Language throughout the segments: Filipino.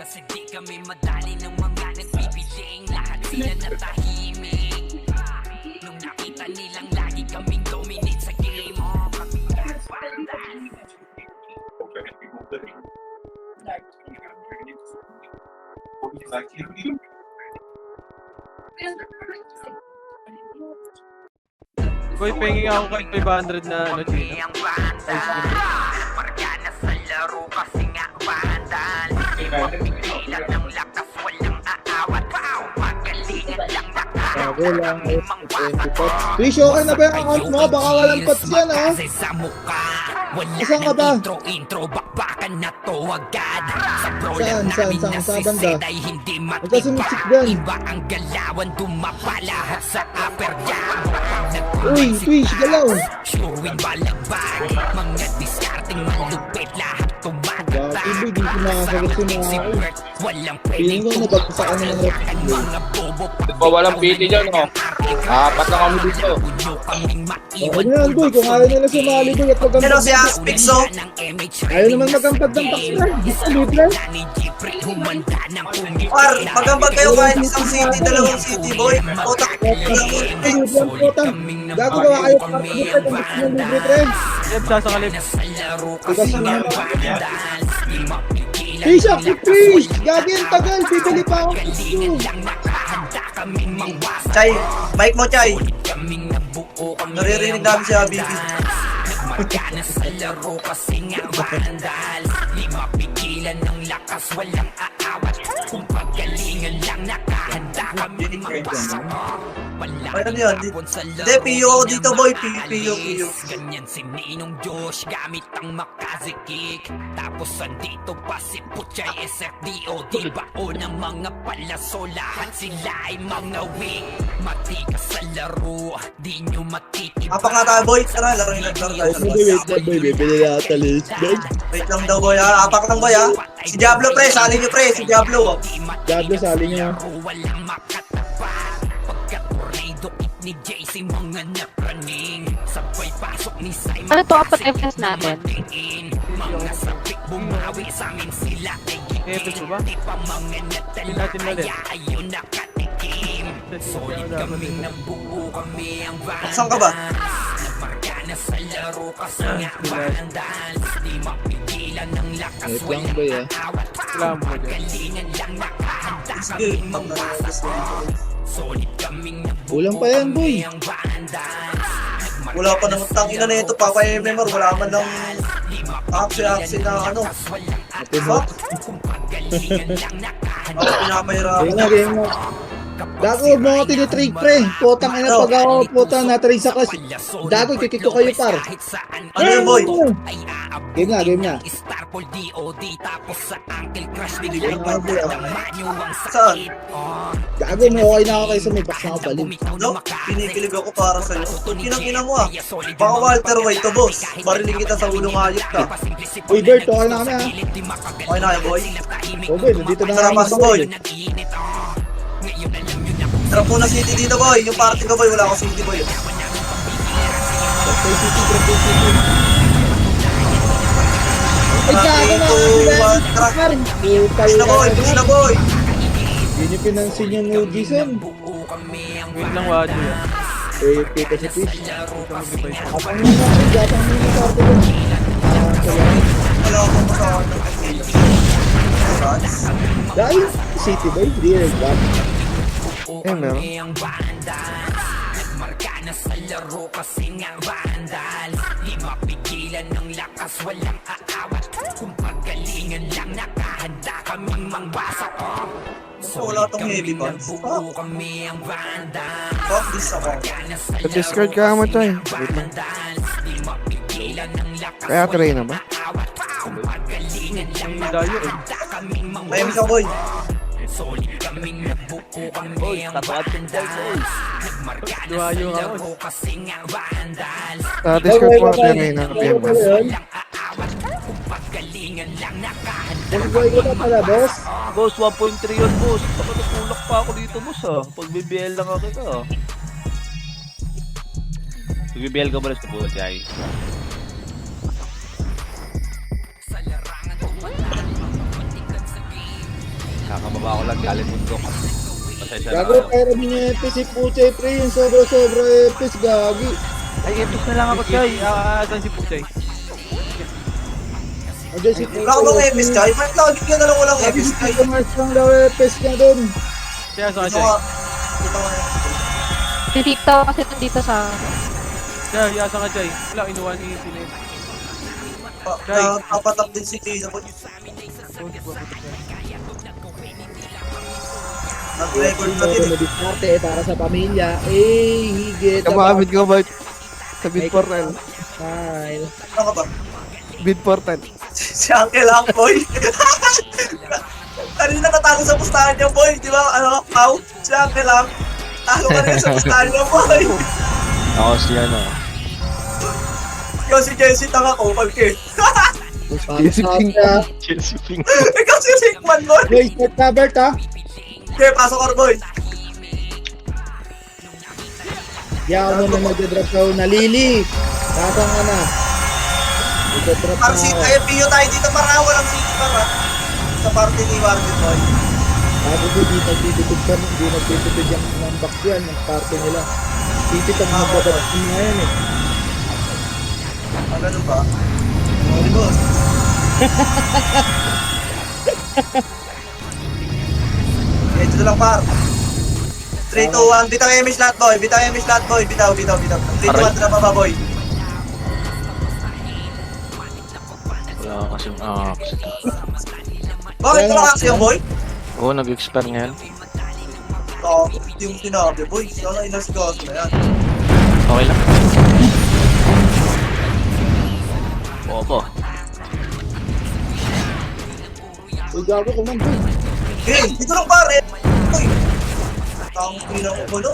Kasi di kami madali ng mga nagbibiling. Lahat sila natahimik nung nakita nilang lagi kaming dominate sa game. Boy, pingin ako kahit 500 na ano, Gino. Ang bandal, marga na sa laro kasi nga bandal. Di mapigilan ng lakas, walang aawat. Pagalingan lang Bago lang, Fish, okay na ba yung account mo? Baka walang pots yan, ha? Saan ka ba? Intro, bakbakan na to agad. Sa pro Saan? lang namin Saan? na Saan si banda? Zed ay hindi Magkasumisik matiba. dyan. Iba ang galawan, dumapalahap sa upper jam. Uy, Fish, galaw. Sure win balagbag. Mga discarding malupit, lahat tumatata. Bakit, di ko makasagot si mga Walang Feeling ko nabagsak ka ng rep. Walang PT dyan, no? Apat na kami dito. Okay na yan, boy. Kung ayaw nila sumali, boy, at Pero magampag. si Aspix, oh. Ayaw naman magampag ng backstrike. Gusto libre. Par, magambag kayo kahit isang city, dalawang city, boy. Otak lang yun. Ay, libre ang potang. Gagawa kayo para libre. Kung gusto nyo libre, friends. Yan, sasangalip. Tugas nyo naman. Fish, active fish. Gagi ang tagal. Bibili pa ako. Chay, mic mo, Chay. Naririnig namin si Habibi. Magana sa laro kasi nga vandal. Di mapigilan ng lakas, walang aawat. Kung pagalingan lang nakahanda kami magbasa. Ay, ano yan? Hindi, PO ako dito, boy. PO. Ganyan si Ninong Josh gamit ang makazikik. Tapos andito pa si Puchay SFDO. Di ba o ng mga palaso, lahat sila ay mga weak. Matikas sa laro, di nyo matitibay. Apak nga tayo, boy. Tara, laro tayo sa Boy, labas. wait lang, boy. Bibili na ata list. Wait lang daw, boy, ha? Apak lang, boy, ha? Si Diablo, pre. Sali niyo, pre. Si Diablo. Diablo, sali niya. Walang makatapat. Pagka-tornado it ni JC mga napraning. Sabay pasok ni Simon. Ano to, apat FPS natin? Mga sapik bumawi sa amin sila ay FPS ba? Di pa mga Hindi natin natala ulit. kaya ayun nakatikim. Solid kami, nabuo kami ang vandals. Saan ka ba? Namarga na sa laro kasi nga vandals. Di mapigilan ng lakas, Wait lang, walang boy, ah. aawat. Wala mo dyan. Pagalingan lang nakahanda Sige, kami magwasak. Solid kaming nabuo Kulang pa yan, boy. kami ang vandals. Wala pa naman tangina na ito, Papa MMR. Wala man ng aksi na ano. Fuck. Ako pinapahirapan. Game na, game na. Dago, huwag mo ako tinitrade, pre. Putang ina, pag ako, putang natrade sa class. Dago, kikik ko kayo, par. Ano yun, boy? Game na, game na. Starpol DOD tapos sa ankle crush Game biglang na, boy, ah. manyo ang Saan? sakit. Gago, may okay na ako kayo sa may box na ako balik. No, pinikilig ako para sa'yo. Kinang-ina mo, ah. Baka Walter White to, boss. Bariling kita sa ulong hayop ka. Uy, Bert, okay na kami, ha? Okay na kayo, boy. Oh, boy, nandito na Tara, kami, pasok, boy. Trap muna city dito, boy. Yung party ko, boy. Wala ako city, boy. Trapay City, Trapay City. Ay, gago na Two, one, track. Par, Push na, boy. Push na, boy. Yun yung pinansin yung Nugison. Wait lang, wadyo yan. Eh, kita sa fish. Kapang mo na, gatang mo yung party ko. Wala akong kasama ng Dahil, City boy, hindi nag-back. Eh, meron. Nagmarka na sa laro kasi nga vandal. Di mapigilan ng lakas, walang aawat. Kung pagalingan lang nakahanda kaming mangwasak. Wala tong heavy bombs. Buo kami ang vandal. Fuck this ako. Discard ka mo, Chay. Wait lang. Kaya try na ba? Ang dayo eh. May miss ako, boy. Solid kaming nabuo kami ang vandals. Nagmarka na sa Dumayo ako. laro kasi nga vandals. Discard ko natin ngayon ng PM. Walang aawat. Kung pagalingan lang nakahanda. Boss boy ko na pala, boss. Boss, 1.3 yun, boss. Baka natulak pa ako dito, boss, ah. Pag BBL lang ako ka, ah. BBL ka ba rin sa buhay, Jai? Sa larangan tumatalo, matikan sa game. Kakababa ko lang galing bundok. Pasensya na. Gago, pero binepis si Puchay, pre. Yung sobra-sobra epis, gagi. Ay, epis na lang ako, Chay. Saan si Puchay? Andiyan si Puchay. Wala ka bang Epis Sky? Ba't lagi ka na lang walang Epis Sky? Mars lang daw epis niya dun. Kaya saan, Ito Chay? nga. Ito nga. Dito kasi nandito sa... Chay, yasa ka, Chay. Wala, inuwan ni Pinay. Napatap din si Tina. Nag-record pa din eh. Diskarte para sa pamilya. Higit. Kamamit ko ba sa bid portal? Smile. Ano ka ba? Bid portal. Si Uncle lang, boy. Kanina natago sa pustahan niya, boy. Di ba? Ano, Pau? Si Uncle lang. Tago kanina sa pustahan niya, boy. Ako siya na. Ikaw si Jesse, tanga ko, pagke. Jesse Pink. Chelsea Pink. Ikaw si Rickman, boy. Boy, start na, Bert, ha? Okay, pasok ka, boy. Yaw mo na mag-drop daw na Lily. Tatang ka na. Mag-drop na Parang si, ako. ay, piyo tayo dito para walang city para. Sa party ni Warden, boy. Bago ko di nagtitipid ka, hindi nagtitipid yung ng box yan, yung party nila. Titip ang magdadabas na yan eh. Ah, ganun ba? Sorry, boss. Ito na lang, par. 3, 2, 1, bitaw yung image lahat, boy. Bitaw yung image lahat, boy. Bitaw. 3, 2, 1, drama ba, boy? Wala ka kasing Bakit ka lang yung boy? Oo, nag-expire ngayon. Oo, yung sinabi, boy. Sana inasigaso na yan. Okay lang. Opo. Uy, gago ko man, boy. Hey, dito lang, pare. Boy. Tang pina ko ba, no?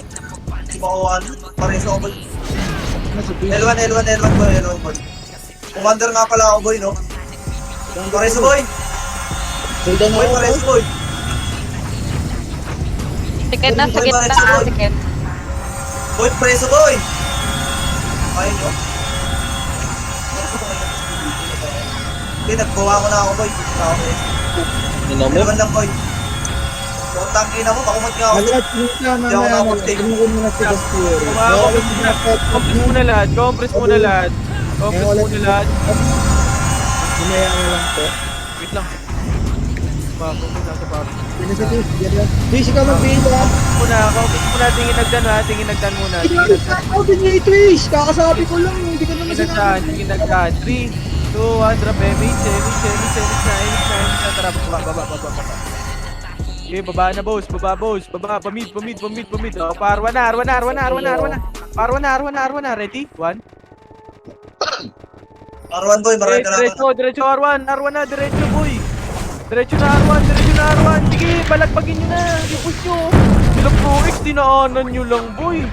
Di ba kawan? Pares ako, boy. Nasa pin. L1, boy. L1, boy. Commander nga pala ako, boy, no? Pares, boy. Hold on Boy, ako, pares, boy. boy. Ticket na sa gitna. Ticket. Boy, preso, boy! Ayun nyo. Okay, nagbawa ko na ako, boy. Dalawan lang, boy. Kung tangina mo, pakumot nga ako. Malat mo na, Hindi ako mamaya. nakapag-take. Tignan ko muna si Castor. Compress muna lahat, compress muna lahat. Compress muna lahat. Hinaya mo lang po. Wait lang. Bago ko nasa party. Yan na si Tish. Yan na. Tish, ikaw mag-bida. Muna, compress muna, tingin nagdan ha, tingin nagdan muna. Tingin nagdan. Ikaw din niya Tish. Kakasabi ko lang. Hindi ka naman Tingin nagdan, sinabi. tingin nagdan. 3, 2, 1, drop image, na, tara, baba. Okay, baba na boss, baba, pamid. Oh, parwa na. Parwa na, ready? 1. Arwan, boy, marami ka na. Diretso R1 na, diretso boy. Diretso na R1. Sige, balagpagin nyo na, i-push nyo. Silang Pro X, dinaanan nyo lang boy.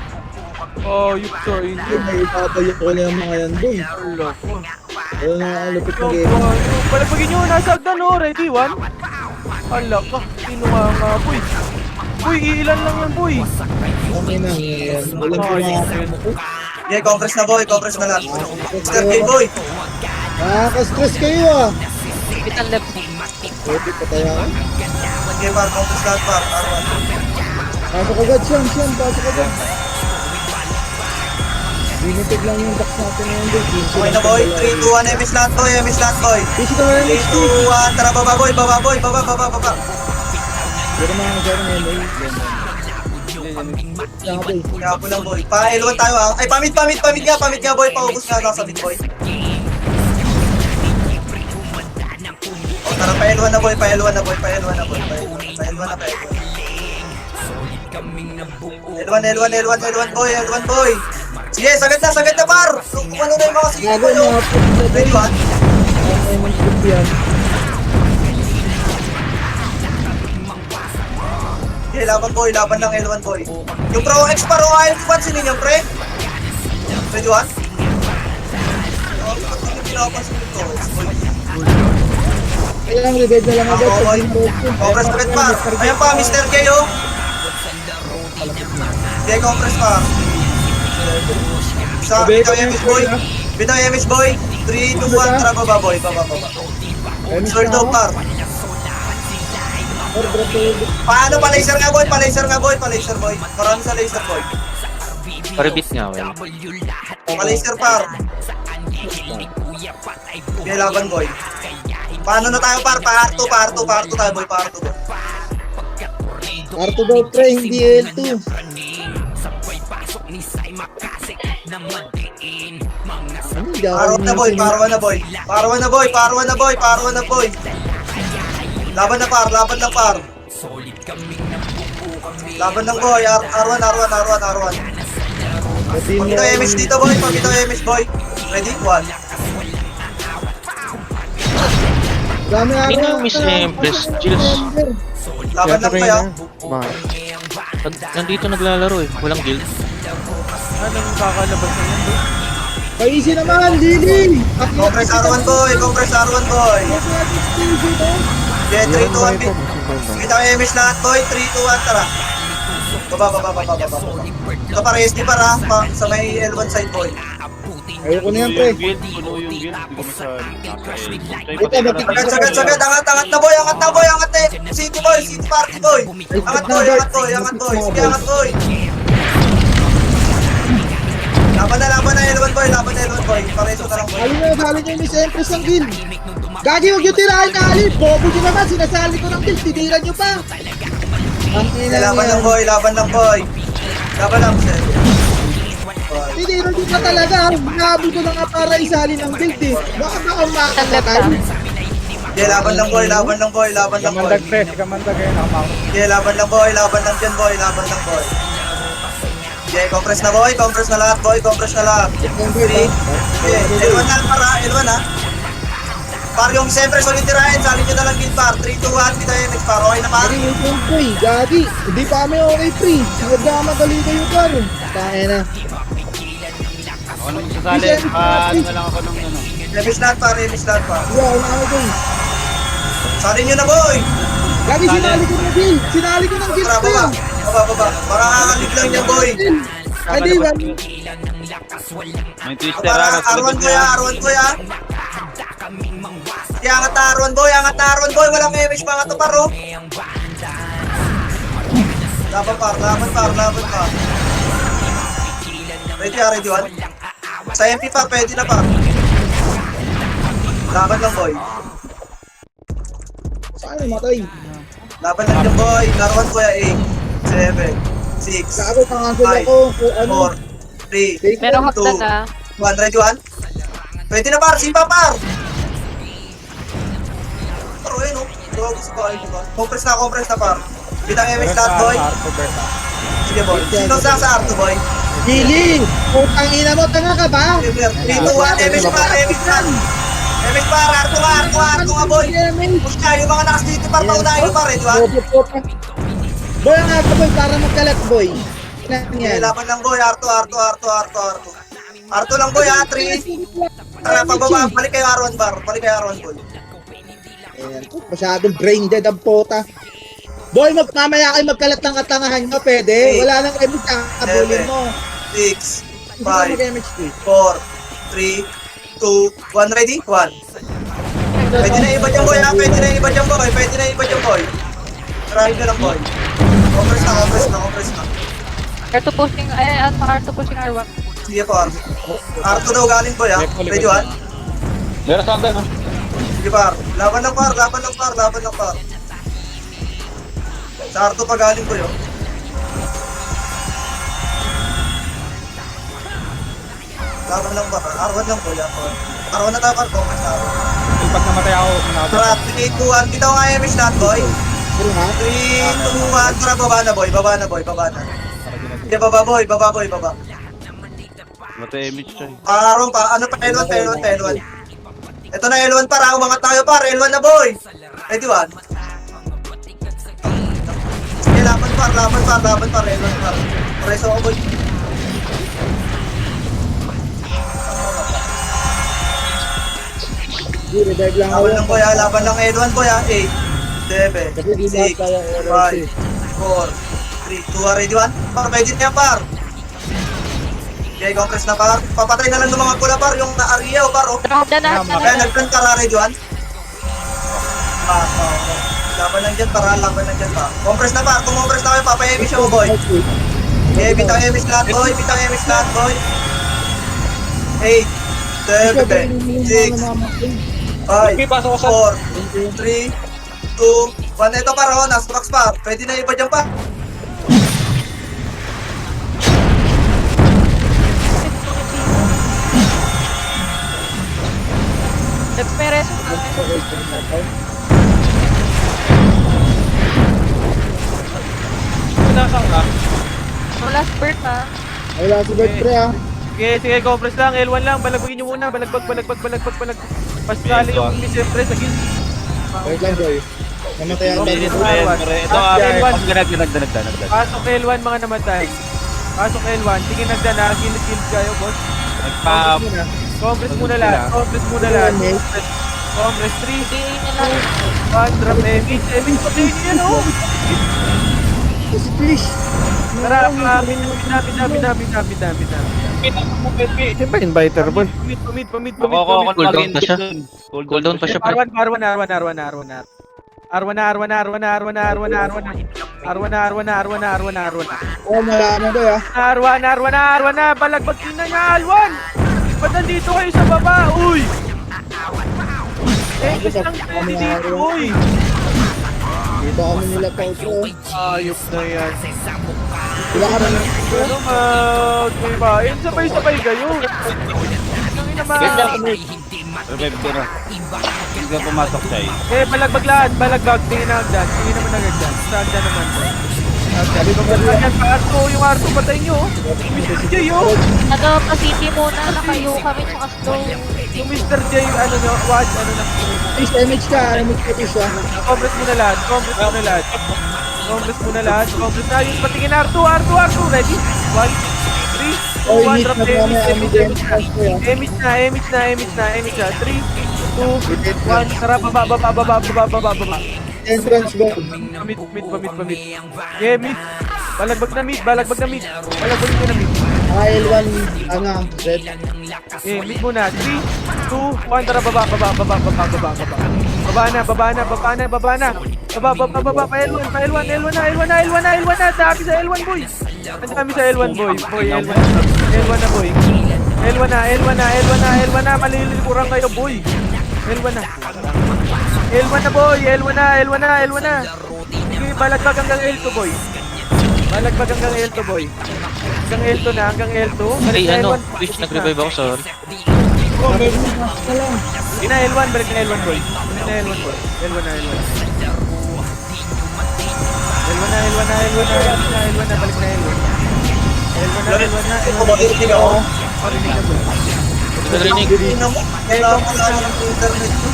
Oh, you sa inyo. May ipapayo ko na yung mga yan, boy. Wala ko. Ayun na ang lupit ng Yo, game. balagpagin nyo, nasa agdan oh, ready? 1. Hala ka, sino nga boy. Boy, iilan lang yan boy. Okay na, yan. Walang pumakas. Yeah, compress na, boy. Compress na lang. Mr. K, boy. Nakaka-stress kayo ah. Bitan left. Pwede pataya ka. Okay, par. Compress lahat, par. Arwan. Pasok agad, Sian. Pasok agad. Binitig lang yung box natin ngayon, boy. Okay na, boy. 3, 2, 1, MS lahat, boy. MS lahat, boy. Tish, ikaw na 3, 2, 1, tara, baba, boy. Baba. Pero mga sir ngayon, boy. Yan ka, boy. Kaya po lang, boy. Pa-L1 tayo, ah. Ay, pamit nga, boy. Paubos nga lang sa mid, boy. O, tara, pa-L1 na, boy. Pa-L1 na, boy. L1, boy. Sige, sagad na, par. Kung ano na yung mga sige, Gago boy, yung oh. mga puto, boy. L1. Ay, may scoop yan. Okay, laban lang L1, boy. Yung Pro X paro ayaw ko pansinin yung pre. Ready, 1? Pinapansin yung Pro X, boy. Kaya lang, revive na lang agad. Ako, boy. Compress agad, par. Ayan pa, Mr. K, oh. Okay, compress pa. Sa, bitaw yung image, boy. 3, 2, 1, tara, baba, boy. Baba. Ay, Sir, daw, par. Paano pa laser nga boy? Pa-laser nga boy, pa-laser boy. Marami sa laser boy. Paribit nga, well. Pa-laser par. May laban boy. Paano na tayo par? Pa-R2 tayo boy, pa-R2 boy. Arto daw pre, hindi L2. Ano Parawan na boy, parawan na boy. Parawan na boy, parawan na boy, parawan na boy. Laban na par, laban na par. Laban ng boy, R1. Pagkita MS dito boy, pagkita MS boy. Ready? 1. Dami Hindi na miss Empress, Jules. Laban lang kaya. Nandito naglalaro eh, walang guild. Anong kakalabas na yan, boy? Paisi naman, Lily! Compress R1 boy, compress R1 boy. Yeah, 3, 2, 1, beat. Kita ko MS lahat boy, 3, 2, 1, tara. Baba. Ito parehas di para sa may L1 side boy. Ayoko na yan, pre. Puno yung guild. Hindi ko masyari. Sagad, angat na boy, angat na City boy, city party boy. Angat boy. Sige, angat boy. Laban na L1 boy, pareso na lang boy. Sali nyo yung Miss Empress ng guild. Gagi, huwag yung tirahin na Ali. Bobo nyo naman, sinasali ko ng guild. Titiran nyo pa. Ang ina Laban lang boy. Laban lang, sir. Titiran nyo pa talaga. Nabi ko na nga para isali ng guild eh. Baka Isang left makakatay. ah. Yeah, laban lang boy. Yeah, laban lang boy, dyan boy. Yeah, compress na lahat boy, compress na lahat. Yeah, L1 na para, L1 ha. Par yung siyempre solid tirahin, sali nyo na lang guild par. 3, 2, 1, kita yung next par, okay na par. Gagi, yung pre. Gagi, hindi pa kami okay pre. Huwag na madali kayo par. Tae na. Ako nang sasali. Ano na lang ako nung ano. Remis lahat par. Yeah, una kami boy. Sali nyo na boy. Gagi, sinali ko ng guild. Sinali ko ng guild Tara, pa yan. baba. Baka kakalig lang yan boy. Hindi, man. May twister Para R1 ko ya. Kaya angat na R1 boy, walang image mga to paro. Laban par. Ready 1. Sa MP pa, pwede na pa. Laban lang boy. Saan yung matay? Laban lang yung boy. R1 ko ya 8, 7, 6, Gago, pangasul ako. Ano? 4, 3, Merong hagdan na. 1, ready 1. Pwede na par, sipa par. Pero ayun o, gawa gusto ko ayun diba? Compress na par. Bitang MX lahat boy. Sige boy, sino sa R2 boy? Gili! Putang ina mo, tanga ka ba? 3, 2, 1, MX par, MX par, R2 nga boy. Push na yung mga nakastiti par pa unahin par eh, diba? Boy, ang ako boy, para magkalat boy. Okay, laban lang boy, R2. R2 lang boy ha, 3. Tara, pagbaba, balik kayo R1 bar, boy. Ayan, masyadong brain dead ang pota. Boy, mamaya kayo magkalat ng katangahan nyo, pwede? Hey. Wala nang MH, kakabulin mo. 6, Hindi ka 5, mag-MH ko. 4, 3, 2, 1, ready? 1. Pwede na iba dyan boy ha, pwede na iba dyan boy. Try ka lang boy. Compress na. R2 pushing, R2 pushing R1. Sige po, R2 daw galing boy ha. Ready 1? Meron sa akin, ha? Sige par. Laban lang par. Sa R2 pa galing boy oh. Laban lang par. R1 lang boy. R1 na tayo par. Compress na R1. Pag namatay ako, Tara, 3, 2, 1. Kita ko nga MH lahat boy. Puro ha? 3, 2, 1. Tara, baba na. Hindi, baba. Mata image siya. Araw pa, ano pa, L1. Ito na L1 para, umangat tayo par, L1 na boy. Ready 1. Sige, laban par, L1 par. Preso ako boy. Revive lang ako. Laban lang L1 boy ha, 8, 7, 6, 5, 4, 3, 2, ready 1. Par, pwede na yan par. Okay, compress na par. Papatay na lang ng mga pula par, yung na-area o par oh. Merong hagdan na. Kaya nag-front ka ready 1. Laban lang dyan, para laban lang dyan pa. Compress na par, kumompress na kayo, papa-emis yung boy. Okay, bitang emis lahat boy, bitang emis lahat boy. 8, 7, 6, 5, 4, 3, 2, 1. Ito par, oh, Nastrox par. Pwede na iba dyan pa. Nagperes. Wala spurt ha. Wala si Bert pre ah. Sige, sige, compress lang. L1 lang. Balagbagin nyo muna. Balagbag. Pasali yung miss siyempre sa guild. Wait lang boy. Namatayan tayo. Ito Nagdan. Pasok L1 mga namatay. Pasok L1. Sige, nagdan ha. Kill kayo, boss. Compress muna lahat. Compress. Compress 3, 2, 1. Drop Emich. Emich, patayin nyo yan, oh. Please. Tara, pamit. Siyempre, inviter boy. Pamit. Cooldown pa siya. Cooldown pa siya, pre. Arwan. Oh, malaman boy ah. Arwan na. Balagbag din na niya, Arwan. Ba't nandito kayo sa baba? Uy! Isang pwede dito, uy! Dito kami nila Pautro. Ayop na yan. Wala ka rin. Ano mag-ibahin? Sabay-sabay kayo. Ang ina Hindi ka pumasok siya eh. balagbag lahat. Balagbag. Tingin na agdan. Tingin naman agdan. Sa agdan naman. Sabi ko ba yan? Arto. Yung Arto patay nyo. Mr. J, oh. Nag-pa-city muna, nakayo kami tsaka slow. Yung Mr. J, ano nyo, watch, ano na. Please, image ka please ah. Compress muna lahat. Compress na. Yung patingin Arto. Ready? 1, 3, 2, 1. Drop Emich na. 3, 2, 1. Tara, baba. Entrance go. Pamit. Yeah, mid. Balagbag na mid. Balagbagin nyo na mid. L1, red. Eh, mid muna. 3, 2, 1. Tara, baba. Baba na. Baba. Pa L1 na. Dami sa L1, boy. Ang dami sa L1, boy. L1 na, boy. L1 na. Malilikuran kayo, boy. L1 na, boy. L1 na. Sige, balagbag hanggang L2, boy. Hanggang L2. Ay, ano, Twitch, nag-revive ako, sorry. Hindi na L1, balik na L1, boy. L1 na. Balik na L1. Ito ba, irinig ako? Narinig. Kailangan ko lang yung internet ko.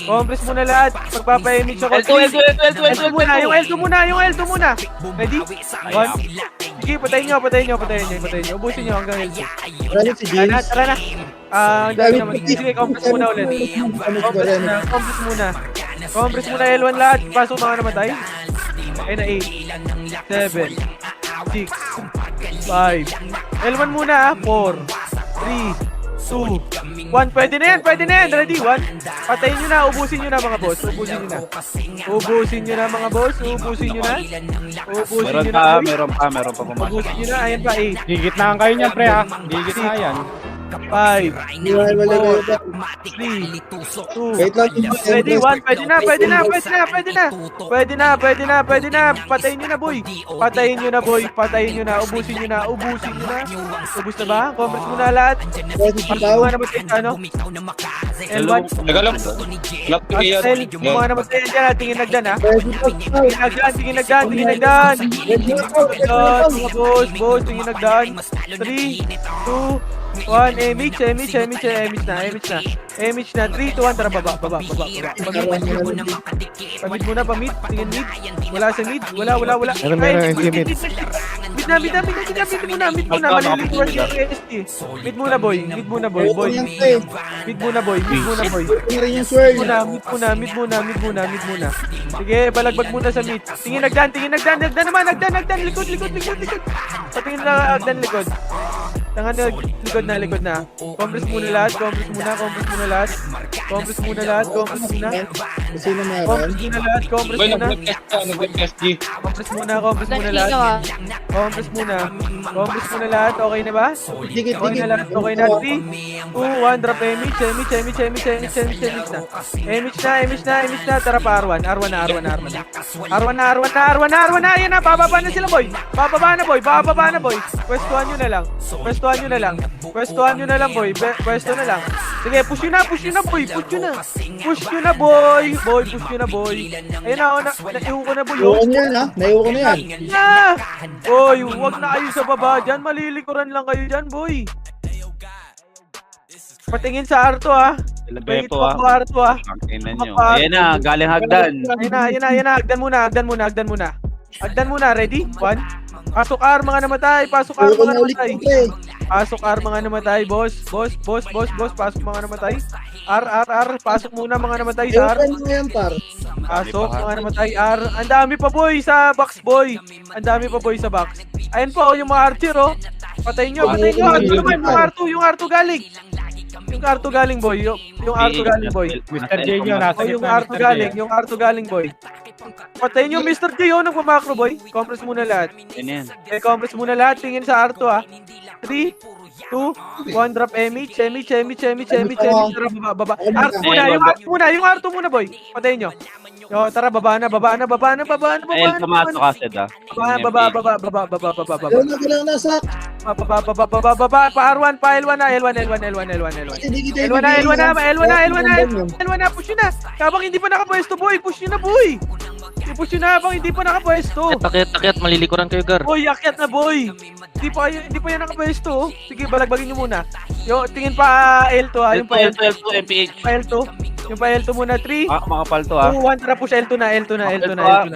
Compress muna lahat. Pagpapa-image ako. L2 muna. Yung L2 muna. Ready? 1. Sige, patayin nyo. Ubusin nyo hanggang L2. Tara na. Ang dami naman. Sige, compress muna ulit. Compress muna L1 lahat. Pasok mga namatay. Ay na 8, 7, 6, 5. L1 muna 4, 3, 2, 1. Pwede na yan. Ready? 1. Patayin nyo na. Ubusin nyo na mga boss. Ubusin nyo na mga boss. Meron pa pumasok. Ubusin nyo na. Ayan pa 8. Gigit na kayo niyan, pre ha. Gigit na yan. 5, 4, 3, 2, Wait lang. ready? 1. Pwede na. Patayin nyo na, boy. Ubusin nyo na. Ubus na ba? Compress muna lahat. Mga namatay sa ano? L1. Teka lang. Lock to kayo. Mga namatay dyan ha. Tingin nagdan ha. Tingin nagdan. Boss. Tingin nagdan. 3, 2, 1. Emich na. 3, 2, 1. Tara, baba. Pamit muna. Tingin mid. Wala sa mid. Wala. Meron, mid. Mid muna. Malilikuran yung AST. Mid muna, boy. Mid muna. Sige, balagbag muna sa mid. Tingin nagdan naman. Nagdan. Likod. Patingin na agdan likod. Tangan na, likod na. Compress muna lahat, compress muna lahat. Compress muna lahat, compress muna. Sino meron? Compress muna lahat, compress Boy, muna. nag-SG. Compress muna lahat. Dito ah. Compress muna lahat, okay na ba? Dikit, Okay na lahat, okay na. 3, 2, 1, drop Emich na. Emich na. Tara pa, R1 na. Ayan na, bababa na sila, boy. Bababa na, boy. Pwestuhan nyo na lang, boy. Pwesto na lang. Sige, push nyo na, boy. Push nyo na, boy. Ayun na, naiho ko na, boy. Naiuko na yan, ha? Naiuko na yan. Boy, huwag na kayo sa baba dyan. Malilikuran lang kayo dyan, boy. Patingin sa Arto, ha. Bepo Arto, ha. Tingnan nyo. Ayan na, galing hagdan. Ayan na. Hagdan muna. Ready? 1. Pasok R, mga namatay. Pasok R, Naiuko mga na ulit, namatay. pre. Pasok R, mga namatay. Boss. Pasok mga namatay. R. Pasok muna mga namatay sa R. Naiuko na yan, par. Pasok mga namatay. R. Ang dami pa, boy, sa box, boy. Ayan po, yung mga archer, oh. Patayin nyo. Ito naman, yung R2 galing. Yung R2 galing, boy. Yung R2 galing, boy. Mr. J nyo, nasa Yung R2 galing, boy. Patayin yung Mr. J, oh, nagmamakro, boy. Compress muna lahat. Yan. Compress muna lahat. Tingin sa R2, ha. 3, 2, 1, drop Emich. Tara, baba. Yung R2 muna, boy. Patayin nyo. Yo, tara, baba na. Ayun, pumasok ka, Sed, ah. Baba. Galaw na, sak. Baba. Pa R1, pa L1 na. L1 na. Push nyo na. Habang hindi pa nakapwesto, boy. Push nyo na, boy. I-push nyo na habang hindi pa nakapwesto. Akyat, malilikuran kayo, Gar. Boy, akyat na, boy. Hindi pa yan nakapwesto, oh. Sige, balagbagin nyo muna. Yo, tingin pa L2, ha. Yung pa L2. MPH. Yung pa L2 muna. 3, Makapal to, ah. 2, 1, tara, push L2 na.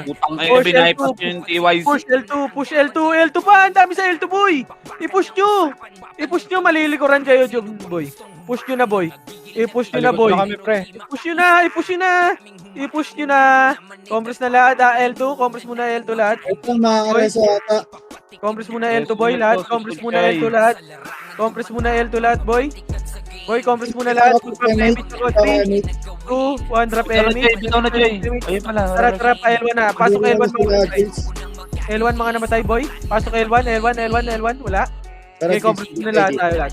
Putang ina, binaypas yung TYC. Push L2 pa. Ang dami sa L2, boy. I-push nyo, malilikuran kayo, boy. Push nyo na, boy. I-push nyo na, boy. I-push nyo na. Compress na lahat, L2. Compress muna L2 lahat. Ito ang makakala sa ata. Compress muna L2, boy, lahat. Compress muna L2 lahat, boy. Boy, compress muna lahat. Drop Emich ako. 3, 2, 1, drop Emich. Bitaw na, Jay. Ayun pala. Tara, pa L1 na. Pasok L1 mga namatay. L1 mga namatay, boy. Pasok L1. Wala. Okay, compress muna lahat tayo lahat.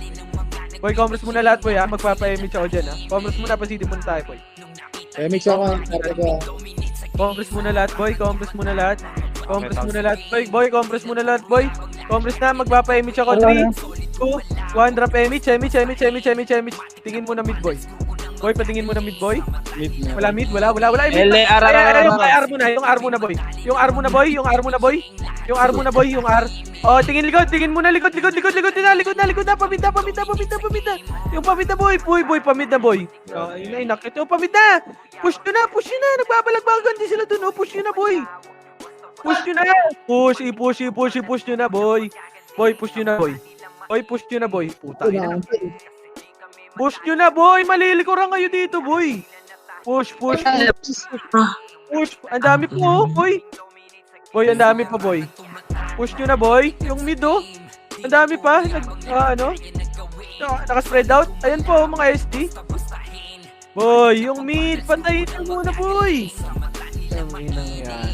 Boy, compress muna lahat, boy, ha. Magpapa-Emich ako dyan, ha. Compress muna, pasiti muna tayo, boy. Mix ako. Compress muna lahat, boy. Compress muna lahat, boy. Compress na, magpapa-Emich ako. 3, 2, 1, drop Emich. Tingin mo na mid, boy. Boy, patingin mo na mid, boy. Wala mid. LR. Yung R muna, boy. Yung R. Oh, tingin mo na likod na. Paminta. Yung paminta, boy. Boy, paminta, boy. Oh, inakit. Yung paminta. Push nyo na. Nagbabalagbagan din sila dun, oh. Push nyo na, boy. Push nyo na, boy. Push nyo na, boy. Puta, ina. Push nyo na, boy. Malilikuran kayo dito, boy. Push. Ang dami po, boy. Ang dami pa, boy. Push nyo na, boy. Yung mid, oh. Ang dami pa. Naka-spread out. Ayan po, mga SD. Boy, yung mid. Patayin nyo muna, boy. Ang inang yan.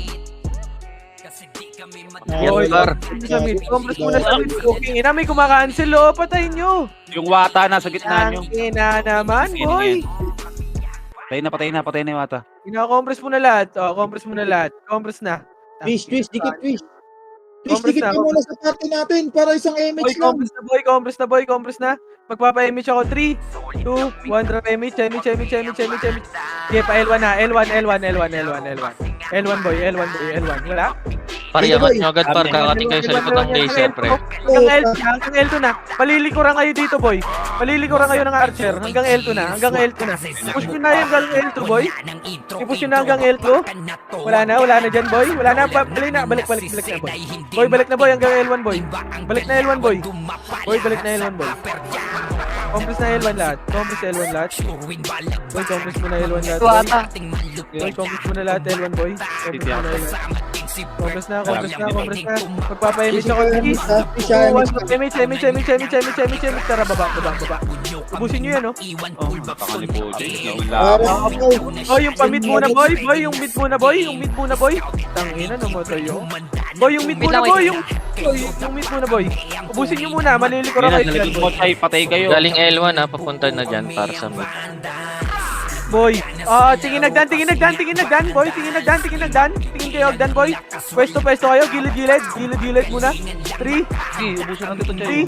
Boy, sa mid. Compress muna sa mid. Okay, ina, may kumakancel, oh. Patayin nyo. Yung wata nasa gitna nyo. Ang ina naman, boy. Patay na yung wata. Compress muna lahat. Oh, compress na. Twist, dikit. Twist, Compress dikit na, mo muna sa party natin para isang Boy, MX lang. compress na. Magpapa-Emich ako. 3, 2, 1, drop Emich. Sige, pa L1 na. L1, boy. Wala? Pariyamat nyo agad, par. Kakating kayo sa likod ng laser, pre. Hanggang L2 na. Palilikuran kayo dito, boy. Palilikuran kayo ng archer. Hanggang L2 na. Push nyo na yung hanggang L2, boy. I-push nyo na hanggang L2. Wala na dyan, boy. Balik na, boy. Boy, balik na, boy. Hanggang L1, boy. Balik na L1, boy. Compress na L1 lahat. Compress L1 lahat. Boy, compress mo na L1 lahat. Ito ata. Boy, compress mo na lahat L1 boy. Compress mo na L1. Compress na. Magpapa-image ako. Sige. Image. Tara, baba. Ubusin nyo yan, no? Oh, yung pa-mid muna, boy. Yung mid muna, boy. Tangina, namatay yun. Boy, yung mid muna, boy. Yung mid muna, boy. Ubusin nyo muna. Maliliko na kayo dyan. Patay kayo. Galing L1 ha, papunta na dyan para sa mid. Boy, tingin nagdan, boy, tingin nagdan. Tingin kayo, agdan, boy. Pwesto kayo, gilid muna. 3, Ubusin natin ito, Jay.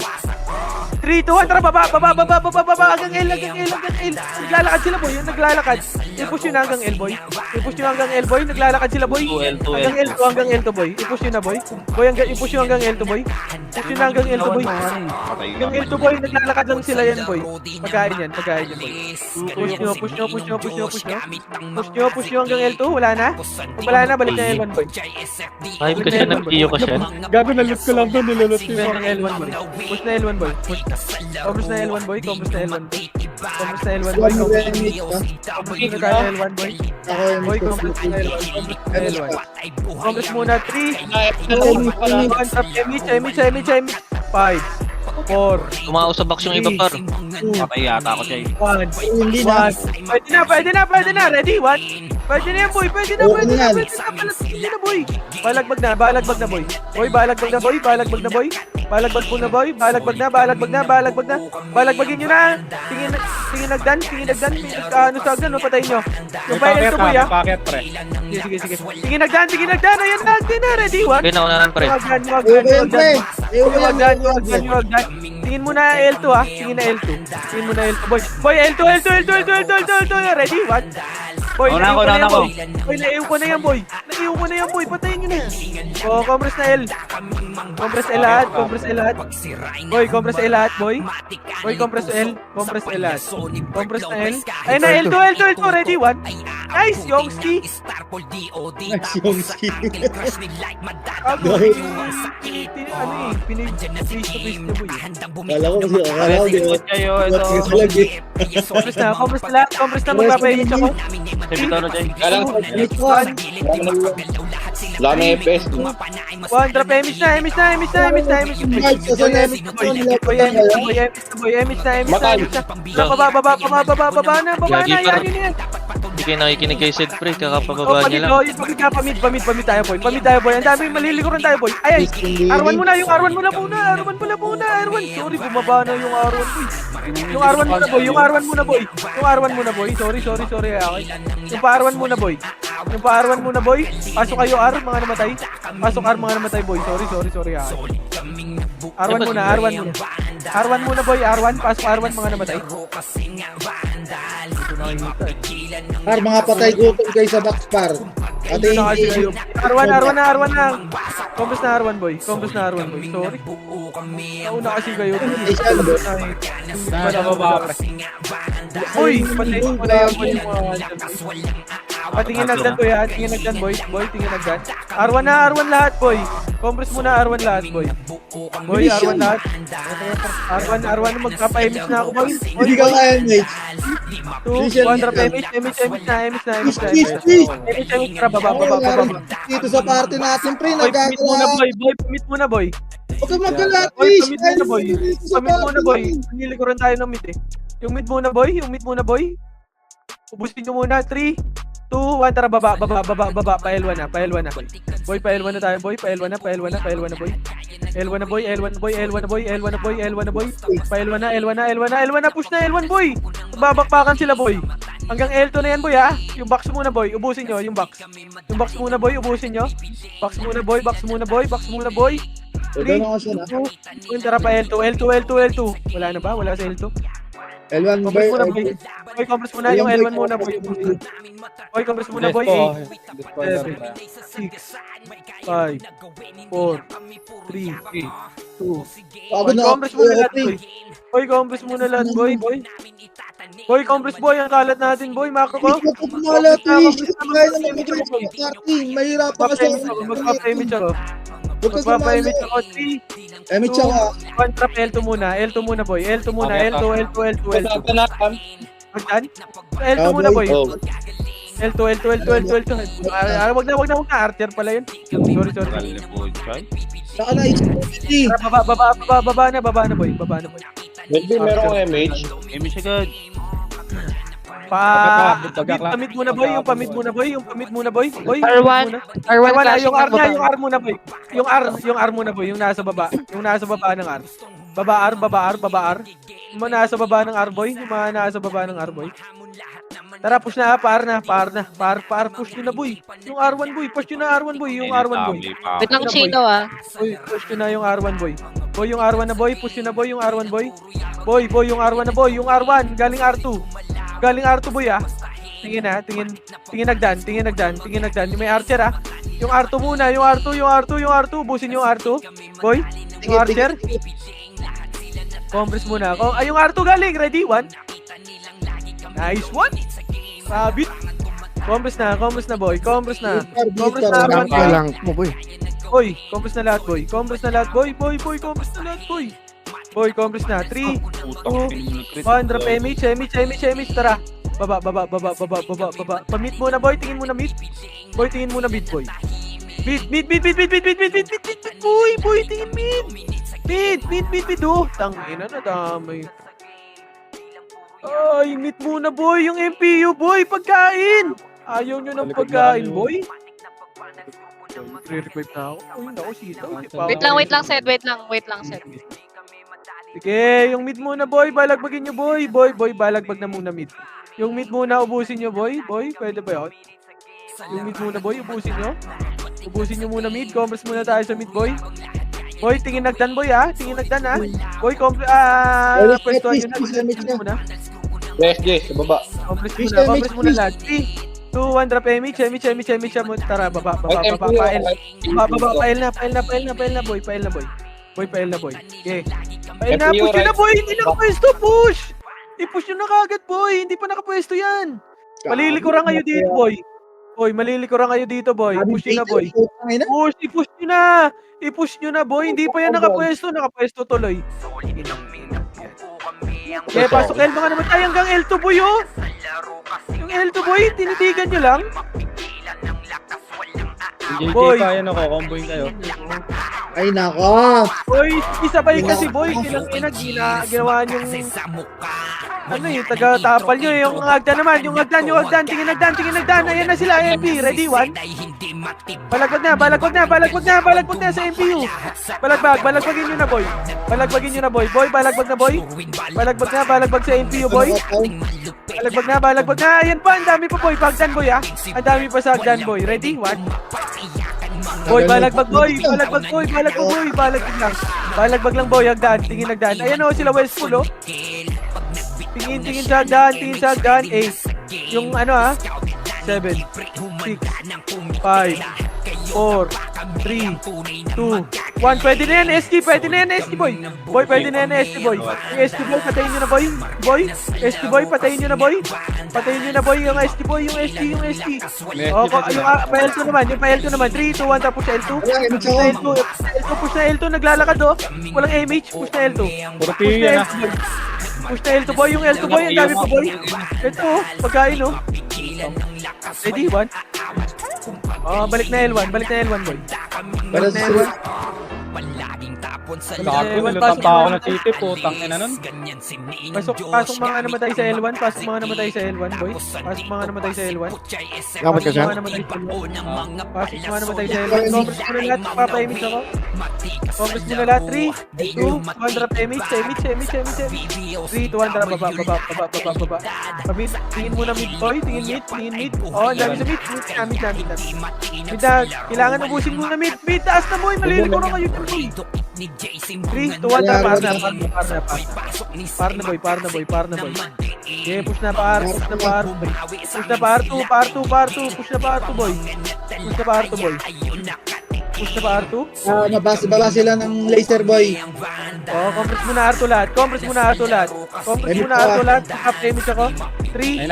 3, 2, 1, tara, baba, hanggang L. Naglalakad sila, boy, I-push yun na hanggang L, boy. Naglalakad sila, boy. Hanggang L2, boy. I-push yun na, boy. I-push yun hanggang L2, boy. Push yun na hanggang L2, boy. Hanggang L2, boy, naglalakad lang sila yan, boy. Pagkain yan, boy. Push nyo hanggang L2, wala na. Kung wala na, balik na L1, boy. Ay, kasi nag-iyo ka siya. Gago, nalot ko lang doon, nilalot ko yung L1, boy. Push na L1, boy. Compress na L1, boy. Compress na L1, boy. Compress na L1, boy. Compress na L1, boy. Boy, compress na L1. Compress muna, 3, 2, 1, trap, image. 5, 4, Tumao sa box yung iba par. Patay yata ako, Jay. 1, Hindi na. Pwede na, ready, 1. Pwede na yan, boy, pwede na, boy. Balagbag na, boy. Boy, balagbag na, boy. Balagbag na. Balagbagin nyo na. Tingin nagdan. Ano sa agdan, patayin nyo. Yung pa L2, boy, ha. Paket, pre. Sige. Tingin nagdan. Ayan na, ready, 1. Okay, naunahan pre. Wagdan. Tingin mo na L2, ha. Tingin mo na L2, boy. Boy, L2. Ready, 1. Boy, Una ko. Boy, naiiw ko na yan, boy. Patayin nyo na yan. Oh, compress na L. Compress L lahat. Boy, compress L lahat, boy. Boy, compress L lahat. Compress na L. Ayun na, L2. Ready, 1. Nice, Yongski. Pinag-face na, boy. Kala ko di ba? Kayo, ito. Compress na, magpapahimit ako. Sebitoro, Jay. Galang wala na FPS. 1, drop image na. Baba na, yan. Hindi kayo nakikinig kay Sid pre, kakapababa niya lang. Pamid tayo, boy. Ang dami, malilikuran tayo, boy. Ay, R1 muna, yung R1 muna. Sorry, bumaba na yung R1, boy. Yung R1 muna, boy. Sorry. Okay. Yung pa-R1 muna, boy. Pasok kayo, R, mga namatay. Boy. Sorry, okay. R1 muna, boy. Pasok R1, mga namatay. Mga patay gutom kayo sa box, par. Ate, R1 na. Compress na R1, boy. Sorry. Nauna kasi kayo. Uy, patay yan, boy, yung mga patingin nagdan, boy, ha? Tingin nagdan, boy. Tingin nagdan. R1 lahat, boy. Compress muna R1 lahat, boy. R1 lahat. R1 magpapa-image na ako, boy. hindi ka kaya, mate. 2, 1, drop image na. Image, baba. Dito sa party natin, pre, Boy, nagagawa. pamit muna, boy. Huwag ka magkalat, Boy, please. pamit muna, boy. Nilikuran tayo ng mid, eh. Yung mid muna, boy. Ubusin nyo muna. 3, 2, 1, tara, baba. Pa-L1 na. Boy, pa-L1 na tayo, boy. Pa-L1 na, boy. L1 na, boy. Pa-L1 na, push na L1, boy. Babakpakan sila, boy. Hanggang L2 na yan, boy, ha. Yung box muna, boy. Ubusin nyo, yung box. Yung box muna, boy. Ubusin nyo. Box muna, boy. 3, 2, 1, tara, pa-L2. L2. Wala na ba? Wala sa L2. L1 Compress muna, boy. Boy, compress muna yung L1 muna, boy. Boy, compress muna, boy. 8, 7, 6, 5, 4, 3, 2, 1. Compress muna lahat, boy. Boy, compress muna lahat, boy. Boy, compress, boy. Ang kalat natin, boy. Mako ko. Mahirapan kasi. Magpapa-image ako. Huwag ka Magpapa-image sumalo. ako. 3, Image ako. 1 trap L2 muna. L2 muna boy. L2 muna. L2, L2, L2, L2. Magdan? L2 muna boy. Oh. L2, L2, L2, L2, L2. Wag na. Archer pala yun. Sorry. Saka na, HPD. Tara, baba na boy. Baba na boy. Maybe meron kong MH. Image agad. Pamit muna boy. Yung pamit muna boy. Boy, R1. pamit muna. R1 Wala, flashing yung R ng na, baba. yung R muna boy. Yung R muna boy, yung nasa baba. Yung nasa baba ng R. Baba R. Yung mga nasa baba ng R boy. Yung mga nasa baba ng R boy. Tara, push na, par na. Push nyo na boy. Yung R1 boy, push nyo na R1 boy. Yung R1 boy. Wait lang, Chino ah. Boy, push nyo na yung R1 boy. Boy, yung R1 na boy, push nyo na boy yung R1 boy. Boy, yung R1 na boy. Yung R1, galing R2. Galing R2 boy ah. Tingin nagdan. May archer ah. Yung R2 muna, yung R2. Busin yung R2. Boy, yung archer. Compress muna ako. Ay, yung R2 galing. Ready? 1. Nice one. Sabit. Compress na boy. Compress na Lang R1 pa boy. lang mo, boy. Boy, compress na lahat boy. Compress na lahat boy. Compress na lahat boy. Boy, compress na. 3, 2, 1. Drop image. Tara. Baba. Pamit muna boy. Tingin muna mid. Boy, tingin muna mid boy. Mid. Boy, tingin mid. Mid. Oh, tangina na damay. Ay, mid muna boy. Yung MPU boy. Pagkain. Ayaw nyo ng pagkain boy. Re-revive na ako. Uy, naku, sitaw. Wait lang, Sed. Wait lang, Sed. Sige, yung mid muna boy. Balagbagin nyo boy. Boy, balagbag na muna mid. Yung mid muna, ubusin nyo boy. Boy, pwede ba yun? Yung mid muna boy, ubusin nyo. Ubusin nyo muna mid. Compress muna tayo sa mid boy. Boy, tingin nagdan boy ah. Boy, pwestuhan nyo na. Compress muna. PSG, sa baba. Compress muna lahat. 3, 2, 1, drop image. Tara, baba. Pael na boy. Pael na boy. Okay. Pael na, push nyo na boy. Hindi nakapwesto, push. I-push nyo na kagad boy. Hindi pa nakapwesto yan. Malilikuran kayo dito boy. Push nyo na boy. I-push nyo na boy. Hindi pa yan nakapwesto tuloy. Okay, pasok L mga naman tayo hanggang L2 boy oh. Yung L2 boy, tinitigan nyo lang. Boy, Ay, nako. boy, isabay kasi boy. Ginawa nyo yung taga-tapal nyo. Yung agdan naman, yung agdan. Tingin nagdan. Ayan na sila, MP. Ready, 1. Balagbag na sa MPU. Balagbagin nyo na boy. Boy, balagbag na boy. Balagbag sa MPU boy. Balagbag na. Ayan pa, ang dami pa boy. Pagdan boy ah. Ang dami pa sa agdan boy. Ready, 1. Boy, balagbag lang boy, agdan. Tingin nagdan. Ayan oh, sila Westpool oh. Tingin sa agdan. 8. Yung ano ah. 7, 6, 5, 4, 3, 2, 1. Pwede na yan, ST boy. Boy, pwede na yan, ST boy. Yung ST boy, patayin nyo na boy. ST boy, patayin nyo na boy. Yung ST boy, yung ST. O, yung pa-L2 naman. 3, 2, 1, tapos L2. Push na L2, naglalakad oh. Walang MH, push na L2. Push na L2 boy, yung L2 boy, ang dami pa boy. Ito oh, pagkain oh. Ready, 1. Oh, balik na L1 boy. Para sa sunod. Pasok mga namatay sa L1 boy. Pasok mga namatay sa L1. Dapat ka siya? Pasok mga namatay sa L1. Compress mo na lahat, papaimage ako. Compress mo na lahat, 3, 2, 1, drop image. 3, 2, 1, drop, baba. Pamit, tingin muna mid boy, tingin mid. Oh, ang dami sa mid. Mid na, kailangan ubusin muna mid. Mid, taas na boy, malilikuran kayo dyan boy. 3, 2, 1, drop, par na boy. Okay, push na par. Push na par 2, push na par 2 boy. Push na par 2. Baba sila ng laser boy. Oh, compress muna R2 lahat. Up damage ako. 3.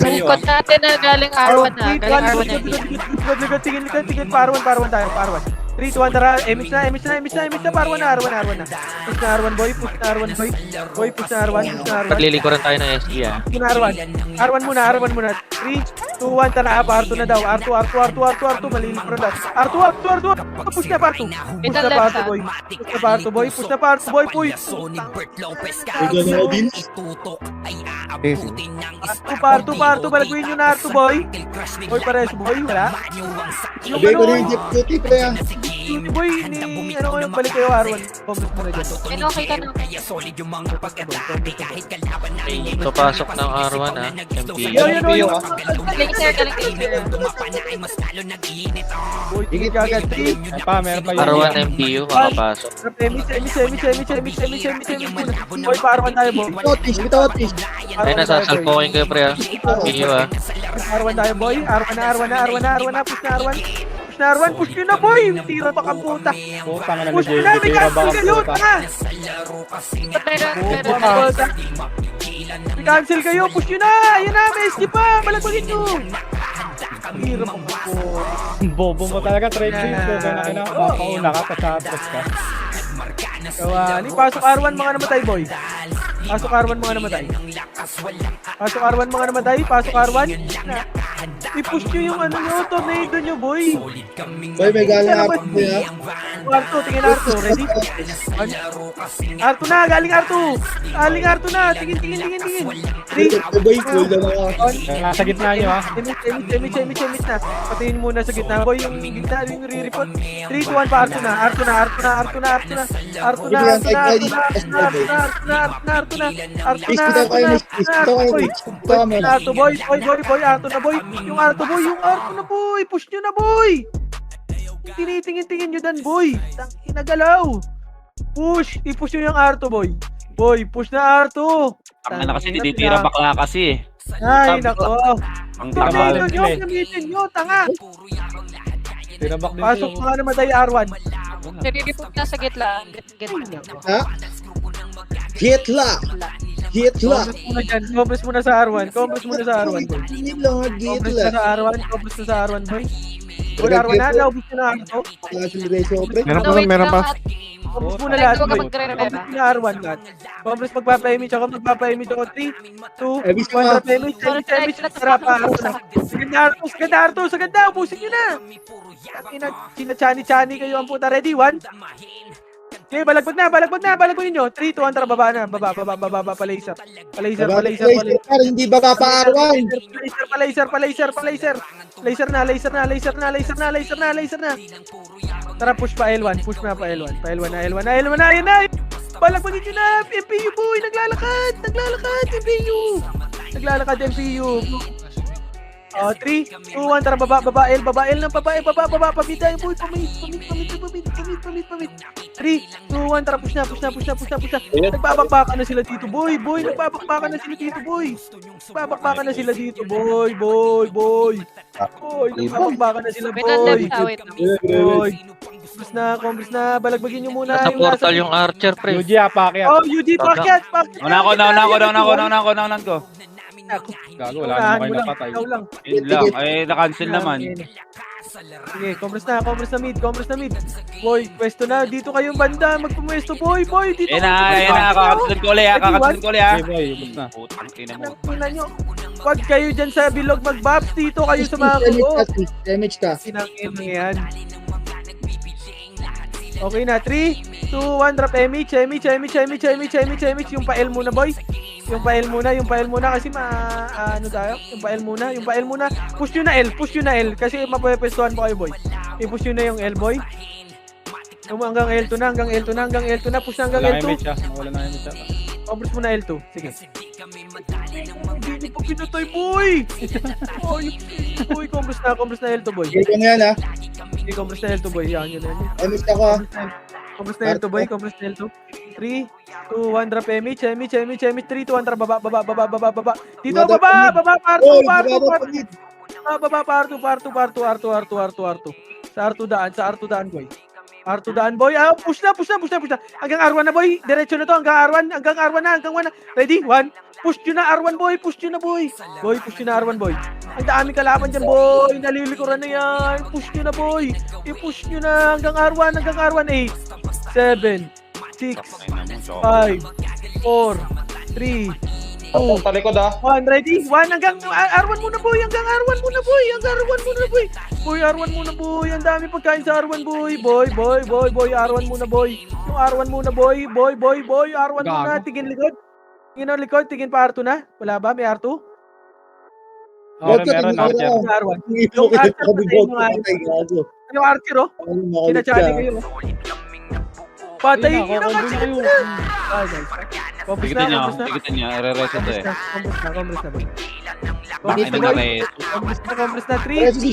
Sa likod natin na galing R1 na. Galing R1 na. Tingin par 1 tayo. 3, 2, 1, tara. Emits na, R1 na. Push na R1, boy. Push na R1, boy. Boy, push na R1. Paglilikuran tayo ng SG ah. Push na R1. R1 muna. 3, 2, 1, tara. R2 na daw. R2. Malilikuran daw. R2. Push na R2. Push na R2, boy. Push na R2, boy. R2. Balaguin nyo na R2, boy. Boy, pares, boy. Wala. Sabi ko rin yung Jeep Duty pre ah. Boy, ano ko yung balik kayo R1. Comment mo na dyan. Okay ka na. Ito pasok ng R1 ah. MP. Yo. Laser, galing laser. Boy, tingin ka agad. 3, Meron pa R1 MPU makapasok. Semi. Boy, R1 tayo, boy. Bitaw at fish. Ay, nasasalpokin kayo pre ah. MPU ah. R1 tayo, boy. R1 na. Push na R1. Push nyo na, boy. Tira pa kang puta. Push nyo na. May cancel kayo. Tanga. May cancel kayo. Push nyo na. Ayan na. May SG pa. Malagpagin nyo. Tira pa kang puta. Bobo mo talaga, Tracy. Pauna ka, patapos ka. Kawali. Pasok R1 mga namatay, boy. Pasok R1 mga namatay. I-push nyo yung ano nyo, tornado nyo, boy. Boy, may galing ako pre ah. R2, tingin R2. Ready? R2 na, galing R2 na. Tingin. 3, Boy, cool na ako. Nasa gitna nyo ha. Semit na. Patingin muna sa gitna, boy. Yung gitna, yung re-report. 3, 2, 1 pa, R2 na. Yung R2 na, boy. Push nyo na, boy. Tinitingin nyo dan, boy. Hinagalaw. Push. I-push nyo yung R2, boy. Boy, push na R2. Ang kasi tinitira bakla kasi Ay, nako. Ang Tornado nyo, gamitin nyo, tanga. Tirabak din Pasok mga namatay R1. Nire-report na sa gitla. Ha? Hitla. Compress muna sa R1. boy. Hindi lang at Compress Hitla. na sa R1, boy. Boy, R1 na, naubos na na R2. Class ratio pre. Meron pa. Compress muna lahat, boy. Magre-report. Compress na R1 lahat. Compress magpapa-image ako. 3, 2, Ebis ka 1, image. Tara pa, R2 na. Sa ganda, ubusin nyo na. Sina-chani kayo ang puta. Ready? 1. Okay, balagbag nyo. 3, 2, 1, tara, baba na. Baba, pa-laser. Para hindi baka pa R1. Laser na. Tara, push pa L1. Push na pa L1. Ayan na. Balagbagin nyo na. MPU, boy. Naglalakad. MPU. 3, 2, 1, tara, baba L ng baba, pamita, boy, pamit. 3, 2, 1, tara, push na. Nagbabakbakan na sila dito, boy. Nagbabakbakan na sila dito, boy. Nagbabakbakan na sila dito, boy. Compress na, balagbagin nyo muna. Nasa portal yung Archer pre. UG packet. Oh, UG, packet. Una ko. Gago, wala naman kayo napatay. Yun lang, na-cancel naman. Sige, compress na mid. Boy, pwesto na. Dito kayong banda. Magpumwesto, boy. Dito. Kakatulad ko ulit ha. Boy, ubos na. Tingnan nyo. Wag kayo dyan sa bilog mag-buffs. Dito kayo sa mga kulo. Damage ka. Sinangin mo yan. Okay na, 3, 2, 1, drop image. Yung pa-L muna, boy. Yung pa-L muna kasi ano tayo? Yung pa-L muna. Push nyo na L kasi mapapwestuhan pa kayo, boy. I-push nyo na yung L, boy. Hanggang L2 na. Push na hanggang L2. Wala na image siya. Compress mo na L2. Sige. Hindi pa pinatay, boy! Boy, compress na L2, boy. Gaya na yan ha. Sige, compress na L2, boy. Yan. Damage ako ha. Compress na L2, boy. 3, 2, 1, drop image. 3, 2, 1, tara, baba. Dito, baba, parto. Baba, parto. Sa R2 daan, boy. R2 daan, boy. Push na. Hanggang R1 na, boy. Diretso na to, hanggang R1 na. Ready? 1. Push nyo na, R1, boy. Push nyo na, boy. Boy, push nyo na, R1, boy. Ang dami kalaban dyan, boy. Nalilikuran na yan. Push nyo na, boy. I-push nyo na hanggang R1. 8, 7, 6, 5, 4, 3, 2, Sa likod 1, ready? 1, hanggang R1 muna, boy. Hanggang R1 muna, boy. Boy, R1 muna, boy. Ang dami pagkain sa R1, boy. Boy, R1 muna, boy. Yung R1 muna, boy. Boy, R1 muna. Tingin likod. Tingin ang likod. Tingin pa R2 na. Wala ba? May R2? Meron, Archer. R1. Yung Yung Archer, oh. Kinachali kayo, oh. Patayin nyo na nga. Tigitan niya, re-reset to eh. Compress na, boy. Bakit na re-reset? Compress na. 3, 2,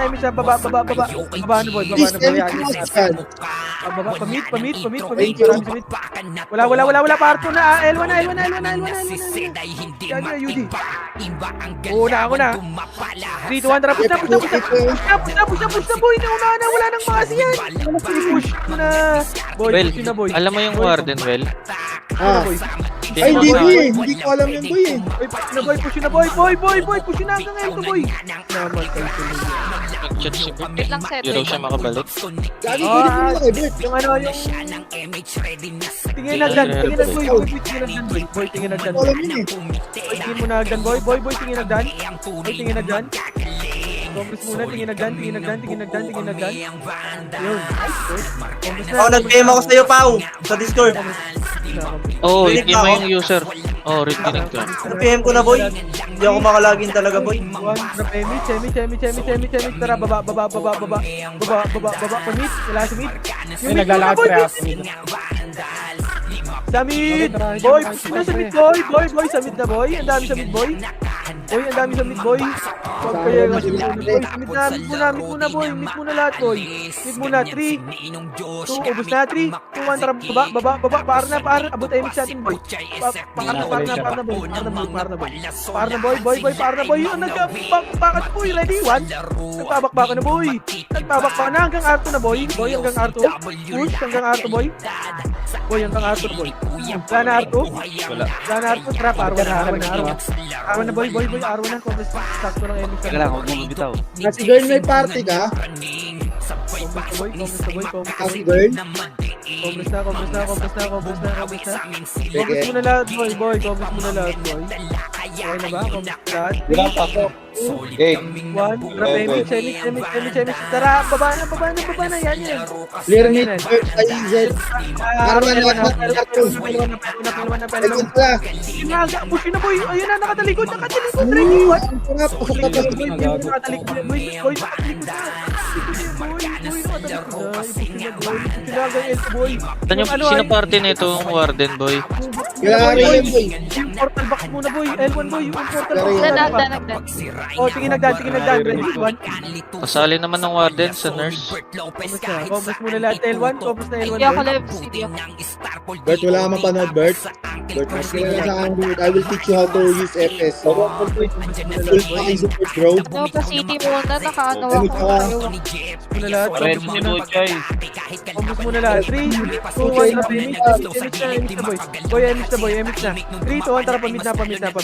Emis na. Baba na, boy. Baba, pamit. Wala, parto na. L1 na. Gagi, Yudi. Ako na. 3, 2, 1, tara, push na, boy. Naunahan na, wala nang maas yan. Push mo na. Boy, Well, push na, boy. alam mo yung Warden, Well? Ay, hindi ko alam yun, boy eh. Push na, boy. Push na hanggang ngayon to, boy. Naman kayo tuloy. Nag-chat si Bert. Wait lang, set. Hindi raw siya makabalik. Gagi, pwede mo na kay Bert. Yung tingin na dyan, boy. Tingin na dyan. Alam yun eh. Boy, tingin mo na dyan, boy. Boy, tingin na dyan. Compress muna, tingin na dyan. Yun. Compress na. Nag-PM ako sa'yo, Pao, sa Discord. Oo, hindi mo yung user. Oo, reconnect ka. Nag-PM ko na, boy. Hindi ako makalagin talaga, boy. Semi. Tara, baba. Pamit. Wala si mid. May naglalakad pre ako. Sa mid. Boy, push na sa mid, boy. Boy, sa mid na, boy. Ang dami sa mid, boy. Huwag kaya kasi boy. Mid muna, boy. Mid muna lahat, boy. Mid muna. 3, 2, ubus na. 3, 2, 1, tara, baba. Paar na. Abot ay mix natin, boy. Paar na, boy. Yun, nagkabakbakan, boy. Ready? 1. Nagpabakbakan na, boy. Nagpabakbakan na hanggang R2 na, boy. Boy, hanggang R2. Push hanggang R2, boy. Boy, hanggang R2 na, boy. Wala na R2? Wala na R2. Trap, R1 na, boy. R1 na. Compress na. Sakto ng MX. Teka lang, huwag mo magbitaw. Kasi girl, may party ka? Compress Kasi girl? Compress mo na lahat, boy. Compress mo na lahat, boy. Okay na ba? Compress lahat. Bilang pasok. 8. 1, grab MX. Tara, baba na. Yan. Clear mid, Bert, ay Z. R1 na. Push na, boy. Ayun na, nakatalikod. Ready? 1. Ang sarap. Pasok ka pa. Nakatalikod. Boy, nakatalikod na. Boy. Sino party nito yung Warden, boy? Kaya yun, boy. Yung portal box muna, boy. L1, boy. Yung portal box. Nagdan. Oh, tingin nagdan. Ready? 1. Kasali naman ng Warden sa nurse. Compress muna lahat. L1. Compress na L1. Hindi ako live. CD ako. Bert, wala ka mapanood, Bert. Mas kilala sa akin, Bert. I will teach you how to use FS. Full fucking support, bro. No, pa CD muna. Nakaano ako. Muna lahat. Pareho si Butchay. Compress muna lahat. 3, 2, 1. MX na, boy. 3, 2, 1. Tara, pamit na. Pamit na, boy.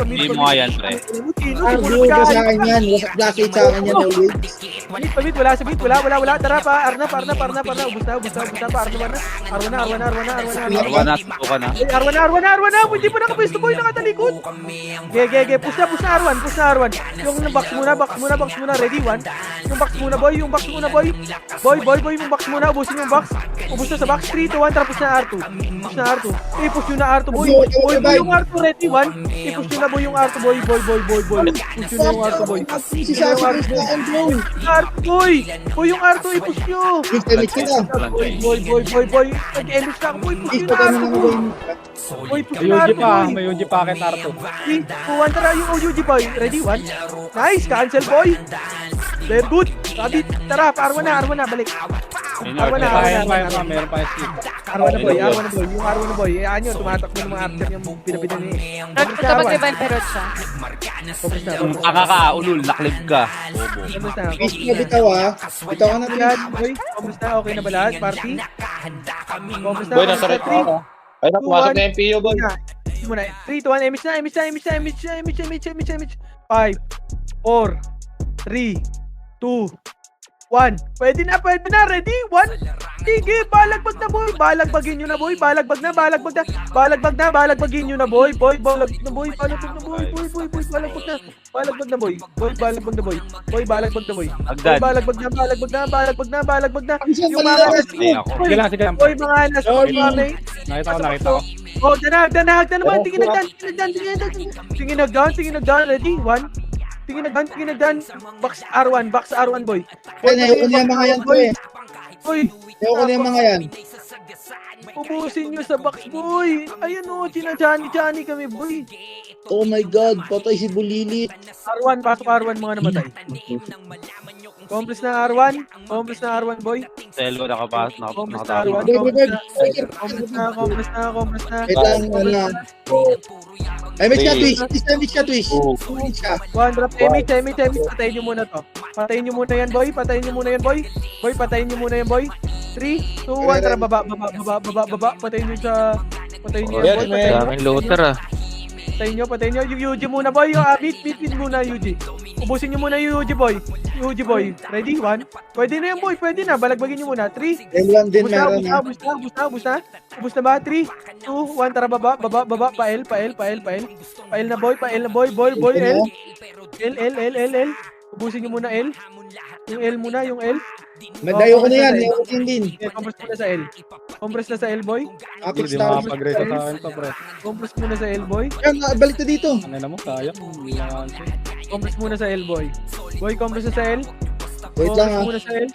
Hindi mo nga yan, pre. Argue ka sa akin yan. Wasak blockade sa akin yan, always. Pamit, wala sa beat. Wala. Tara, Arna. Ubus na. Arwana, subukan na. Arwan na. Hindi pa nakapwesto, boy. Nakatalikod. Ge. Push na, Arwan. Yung box muna. Ready? 1. Yung box muna, boy. Boy. Yung box muna. Ubusin yung box. Ubus na sa box. 3, 2, 1. Tara, push na R2. I-push yun na R2, boy. Boy, yung R2. Ready? 1. I-push yun na, boy, yung R2, boy. Push yun na yung R2, boy. Si Sasha is na ang bro. R2, boy. Boy, yung R2. I-push nyo. Yung telik ka na. Boy. Nag-MX na ako, boy. Push yun na R2, boy. Boy, push yun na R2, boy. May UG pa akin Arto. 3, 2, 1. Tara, yung OUG, boy. Ready? 1. Nice. Cancel, boy. Very good. Sabi, tara, Arwan na. Balik. Arwan na, Kaya Arwan na. pa, meron pa SP. Arwan na boy, Arwan na boy. Yung Arwan na boy. Ayan yun, tumatakbo ng mga archer yung pinabida ni... Kapag may Viperod siya. Focus na, Yung kakakaulol, naklib ka. focus na. Fish na bitaw ah. Bitaw ka na Lahat, fish. boy. Focus na, okay na ba lahat? Party? Focus na, Boy, nasa red three. ako. Ay, napumasok na yung PO, boy. Muna. 3, 2, 1, image na. 5, 4, 3, 2, 1. Pwede na. Ready? 1. Sige, balagbag na boy. Balagbagin nyo na boy. Balagbag na. Balagbagin nyo na boy. Balagbag na boy. Balagbag na boy. Balagbag na boy. Balagbag na boy. Balagbag na boy. Agdan. Balagbag na. Isang Yung mali mga na. Ay, ako. Sige lang. boy, mga anas. Boy, mga may. Nakita ko. Oh, hagdan naman. Tingin nagdan. Ready? 1. Tingin nagdan. Box R1 boy. Ay, nayoko na yung mga yan po eh. Boy, Nayoko na yung mga yan. ubusin nyo sa box boy. Ayun o, Johnny kami boy. Oh my God, patay si Bulili. R1, pasok R1 mga namatay. Complex na R1 boy. Telo, nakapas, Complex na nakatabi. R1. Complex na. Wait lang, wala. Ay, may twist. May twist. Twist ka. One drop, image. Patayin nyo muna to. Patayin nyo muna yan boy. Patayin nyo muna yan boy. 3, 2, 1, tara baba. Patayin nyo yan boy. Daming looter ah. Patayin nyo. Yung UG muna boy. Yung beat muna UG. Ubusin nyo muna yung UG boy. Ready? 1. Pwede na yan boy. Balagbagin nyo muna. 3. L1 din meron na. Ubus na ba? 3, 2, 1, tara baba. Pael na boy. L. Ubusin nyo muna L. Yung L. Madayo ko na yan. Nayoko din. Okay, compress na sa L boy. Apex Hindi Star. makapag-raise sa akin to, pre. Compress muna sa L boy. Yan, balik to dito. Ano na mo, sayang. Hindi lang ako. Compress muna sa L boy. Compress na sa L. Wait lang ha.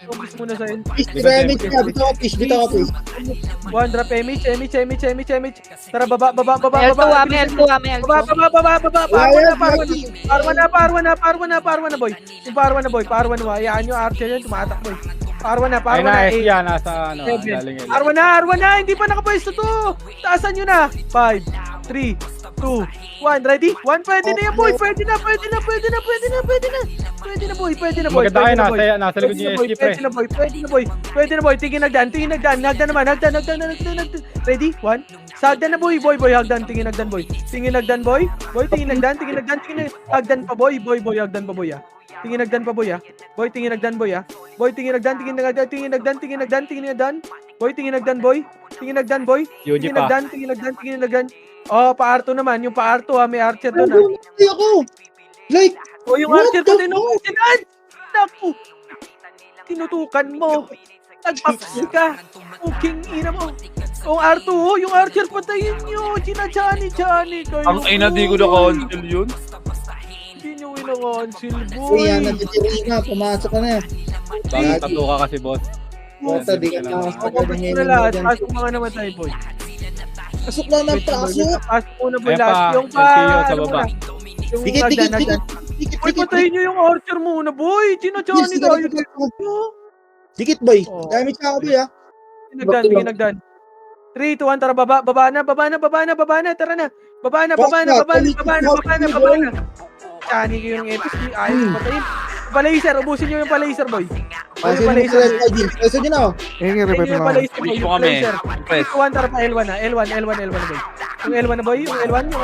Compress muna sa L. Fish, damage ka. Bitaw ka fish. 1 drop image. Tara baba. L2 ame, L2 ame, L2. Baba. Parwa na boy. Yung parwa na boy. Hayaan nyo archer yun. Tumatak boy. Parwa na. Ay, na-S yan. Nasa, ano, galing yun. Arwa na. Hindi pa nakapwesto to. Taasan nyo na. 5, 3, 2, 1. Ready? 1. Pwede na yan boy. Pwede na boy. Maganda kayo, nasa likod niya SG, pre. Pwede na boy. Tingin nagdan. Hagdan naman. Ready? 1. Sa hagdan na boy. Hagdan. Tingin nagdan boy. Tingin nagdan. Hagdan pa boy. Hagdan pa boy ah. Tingin nagdan pa boy ah. Boy, tingin nagdan boy ah. Boy, tingin nagdan. Boy, tingin nagdan boy. Yuji pa. Tingin nagdan. Oh, pa-R2 naman. Yung pa-R2 ah. May archer doon ah. Hindi ako. Like, O yung What archer the ko tinutukan. Naku. Tinutukan mo. Nagpapsi ka. Puking ina mo. Yung R2, yung archer patayin nyo. Johnny kayo. Ang ina, di ko na-cancel yun. Hindi nyo ina-cancel, kuya, boy. nagtitiri na. Pumasok ka na. Bakit tattoo ka kasi, boss? Puta, di ka na. Pasok na lahat. Pasok mga namatay, boy. Pasok lang ng pasok. Pasok muna, boy. Ayan Lahat. pa, Yung pa, LPO sa ano baba. muna. Yung Dikit. nagdan. Boy, patayin nyo yung archer muna, boy. Johnny tayo. Dikit, boy. Oh. Damage ka ako, boy, ah. Nagdan. 3, 2, 1, tara baba na, tara na. Baba na. Johnny yung epic, ayos patayin. Palaser, ubusin nyo yung palaser, boy. Kasi Yung yung palaser. Preso nyo na, oh. Yung palaser, boy. Push Yung mo kami. palaser. Press. 3, 2, 1, tara pa L1 na, L1 boy. Yung L1 na boy, yung L1 na.